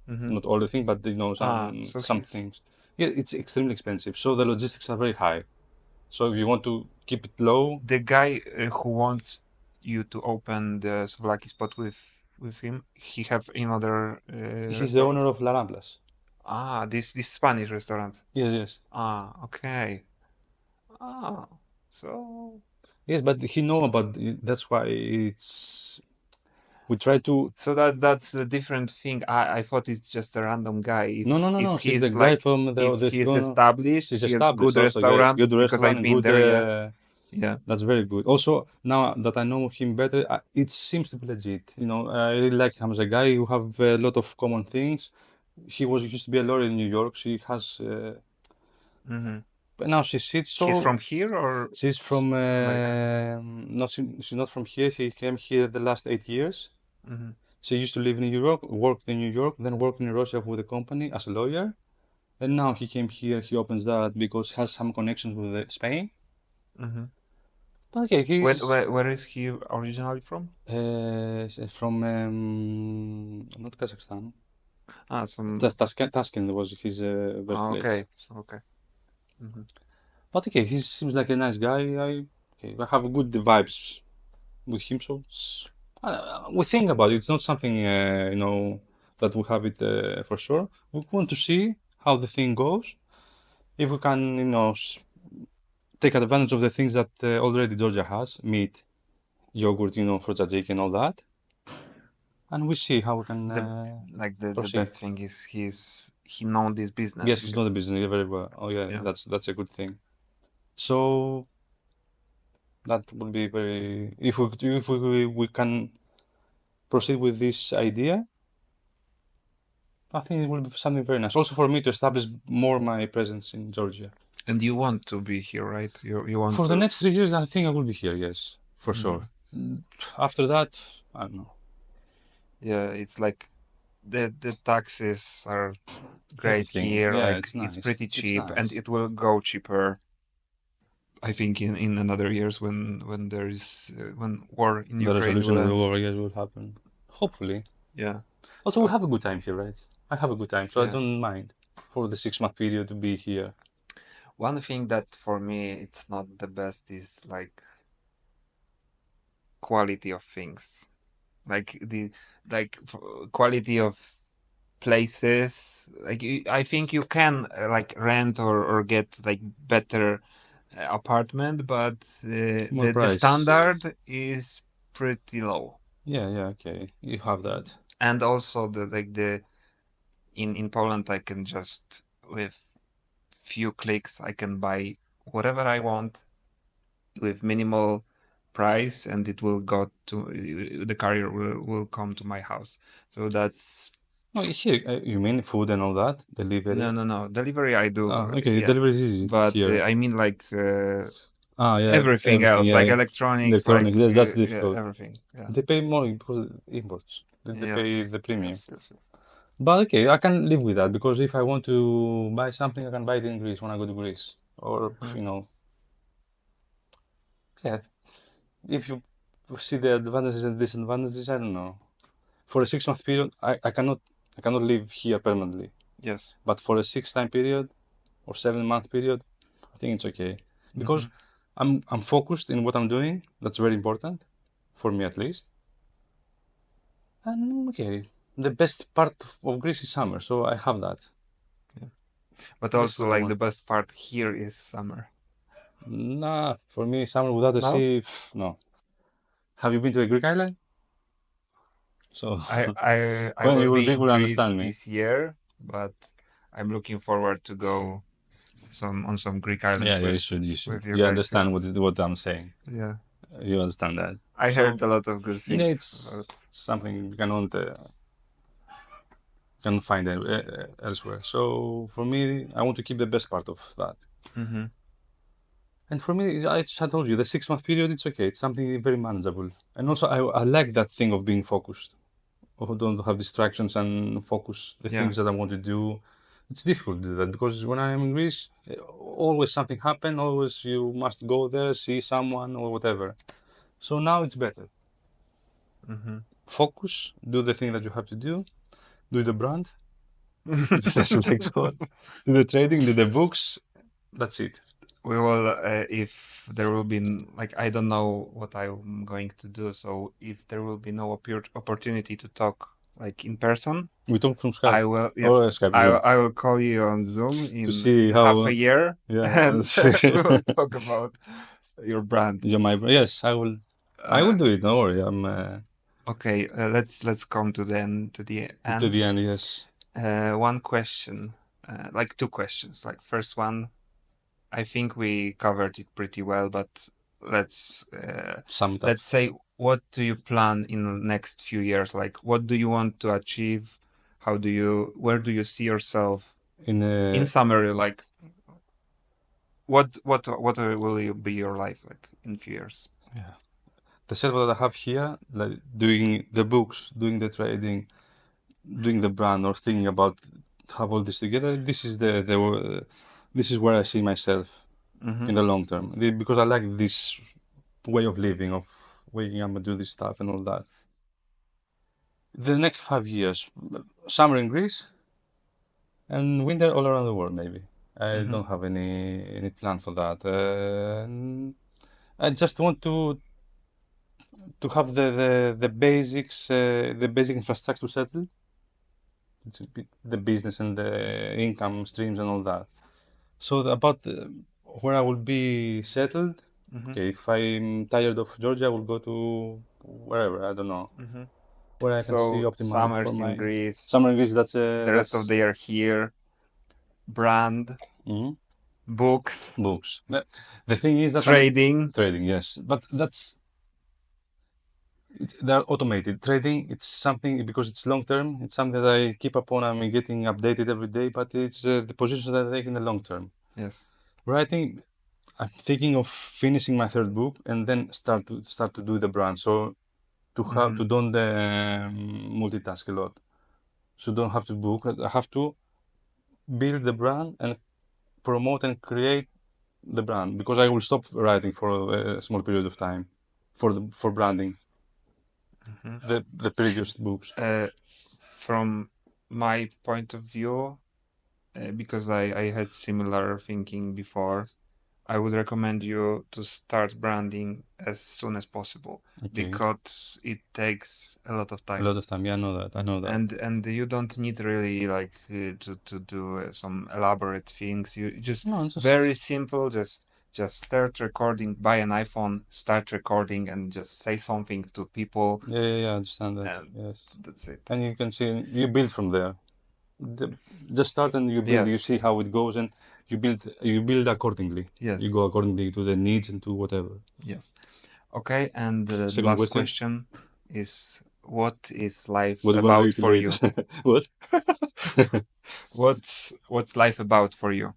Hmm. Not all the things, but Ah, some so some he's things. Yeah, it's extremely expensive. So the logistics are very high. So if you want to keep it low, the guy who wants you to open the souvlaki spot with him. He have another he's the restaurant. owner of La Ramblas. Ah, this Spanish restaurant. Yes, yes. Ah, okay. Ah, so Yes, but he know about it. That's why it's we try to. so that's a different thing. I thought it's just a random guy. No, no, no, If no. He's the he's guy like from if the he is owner. established, He's he has established good also. Yes, restaurant good because restaurant I've and been good. there. Yeah, yeah. That's very good. Also, now that I know him better, it seems to be legit. I really like him as a guy who have a lot of common things. He used to be a lawyer in New York. She has, Hmm. but now she sits. He's So from here or she's from America? not she's not from here. She came here the last 8 years. Hmm. She used to live in New York, worked in New York, then worked in Russia with a company as a lawyer. And now he came here. He opens that because he has some connections with Spain. Hmm. But okay, he's Where is he originally from? from not Kazakhstan. Ah, some. Tashkent was his Oh, birthplace. okay. So okay. Hmm. But okay, he seems like a nice guy. I have good vibes with him. So we think about it. It's not something that we have it for sure. We want to see how the thing goes. If we can, take advantage of the things that already Georgia has, meat, yogurt, for tzatziki and all that, and we see how we can The the proceed. best thing is he know this business Yes, he's not a because business yeah, very well. Oh yeah, yeah. that's a good thing. So that would be very if we can proceed with this idea, I think it will be something very nice. Also for me to establish more my presence in Georgia. And you want to be here, right? You want For the to. next 3 years, I think I will be here. Yes, for Mm. sure. After that, I don't know. Yeah, it's like the taxes are great Everything. here. Yeah, Like it's it's nice. pretty It's cheap, and nice. it will go cheaper. I think in another years when there is when war in The Ukraine resolution will of the end. war, I guess, will happen. Hopefully. Yeah. Also, we Oh, have a good time here, right? I have a good time, so I yeah. don't mind for the 6 month period to be here. One thing that for me it's not the best is like quality of things. Like quality of places. Like I think you can like rent or get like better apartment, but More the price. standard is pretty low. Yeah, okay. You have that. And also the in Poland I can just with few clicks I can buy whatever I want with minimal price, and it will go to the courier will come to my house. So that's Oh, here, you mean food and all that? Delivery? no delivery I do, Okay, yeah, delivery is easy but here. I mean like Yeah, everything everything, else, like yeah. electronics, like Electronics, yes, that's yeah, difficult. everything, yeah. They pay more because imports. They pay Yes, the premium. yes. But okay, I can live with that because if I want to buy something, I can buy it in Greece when I go to Greece. Or, yeah, if you see the advantages and disadvantages, I don't know. For a 6 month period, I cannot live here permanently. Yes. But for a 6 time period or 7 month period, I think it's okay. Because I'm focused in what I'm doing. That's very important, for me at least. And okay, the best part of Greece is summer, so I have that. But That's also what I like the want. best part here is summer. Nah, for me, summer without the No? sea, no. Have you been to a Greek island? So I when will you will be be, in will Greece understand me. this year, but I'm looking forward to go on some Greek Yeah, islands yeah, you should, you should. with you You guys. Yeah. understand what I'm saying. Yeah. You understand that. I So heard a lot of good yeah, things it's about. something you cannot find elsewhere. So for me, I want to keep the best part of that. Mm-hmm. And for me, I told you, the 6 month period, it's okay. It's something very manageable. And also, I like that thing of being focused, of don't have distractions and focus the Yeah. things that I want to do. It's difficult to do that because when I'm in Greece, always something happen. Always you must go there, see someone or whatever. So now it's better. Mm-hmm. Focus, do the thing that you have to do the brand, that's what I call, do the trading, do the books. That's it. We will, if there will be like I don't know what I'm going to do. So if there will be no opportunity to talk like in person, We talk from Skype I will, or yes, Skype Zoom I will call you on Zoom to in see half a how. year, Yeah, and we will talk about your brand. you're my yes. I will. I will Uh, do it. Don't worry. I'm okay, let's come to the to end. the end. Yes. One question, like two questions. Like first one, I think we covered it pretty well, but let's Sum it up. let's say, what do you plan in the next few years? Like, what do you want to achieve? Where do you see yourself? In summary, like, what will be your life like in few years? Yeah. The setup that I have here, like doing the books, doing the trading, doing the brand, or thinking about have all this together. This is where I see myself in the long term. Because I like this way of living, of waking up and do this stuff and all that. The next 5 years, summer in Greece and winter all around the world, maybe. I don't have any plan for that. I just want to have the basics, the basic infrastructure settled, the business and the income streams and all that. So about where I will be settled. Okay, if I'm tired of Georgia, I will go to wherever, I don't know, where I can see So optimal for summers my in Greece, summer in Greece. the rest of the year here, brand, Mhm. books, Books. The thing is that trading. trading, yes, but they're automated. Trading, it's something because it's long term. It's something that I keep upon. I'm getting updated every day, but it's the positions that I take in the long term. Yes. Writing, I'm thinking of finishing my third book and then start to do the brand. So to have to don't multitask a lot. So don't have to book. I have to build the brand and promote and create the brand, because I will stop writing for a small period of time for branding the previous books. From my point of view, because I had similar thinking before, I would recommend you to start branding as soon as possible, Okay. because it takes a lot of A time. lot of time. Yeah, I know that. I know that. And you don't need really like to do some elaborate things. You just No, just very simple. Just start recording. Buy an iPhone, start recording, and just say something to people. yeah, I understand that. And Yes. that's it. And you can see you build from there. Just start and you build. You Yes. see how it goes, and you build accordingly. Yes. You go accordingly to the needs and to whatever. Yes. Okay. And the Second last question. question is, what is life What about you for you? What? What's life about for you?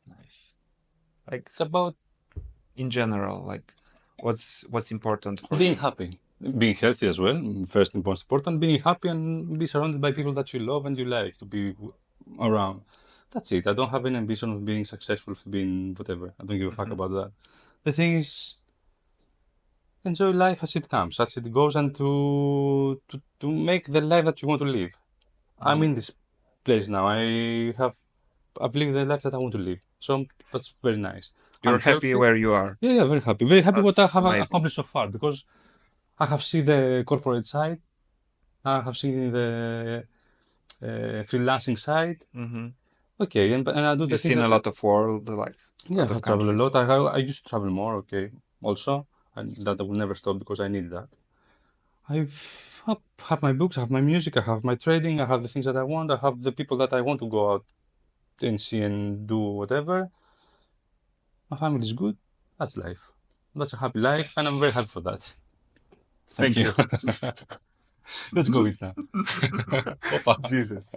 Nice. Like It's about in general, like what's important for being you? happy, being healthy as well. First and most important, being happy and be surrounded by people that you love and you like to be around. That's it. I don't have any ambition of being successful, of being whatever. I don't give a fuck about that. The thing is, enjoy life as it comes, as it goes, and to make the life that you want to live. I'm in this place now. I've lived the life that I want to live. So that's very nice. You're I'm happy healthy. where you are. Yeah, very happy. Very happy what I That's have amazing. accomplished so far, because I have seen the corporate side, I have seen the freelancing side. Mm-hmm. Okay, and I do the You've things seen a that lot of world, like yeah, other I travel a countries. lot. I used to travel more. Okay, also, and that I will never stop because I need that. Have my books, I have my music, I have my trading, I have the things that I want, I have the people that I want to go out and see and do whatever. My family is good. That's life. That's a happy life, and I'm very happy for that. Thank you. Let's go with now. Opa. Jesus.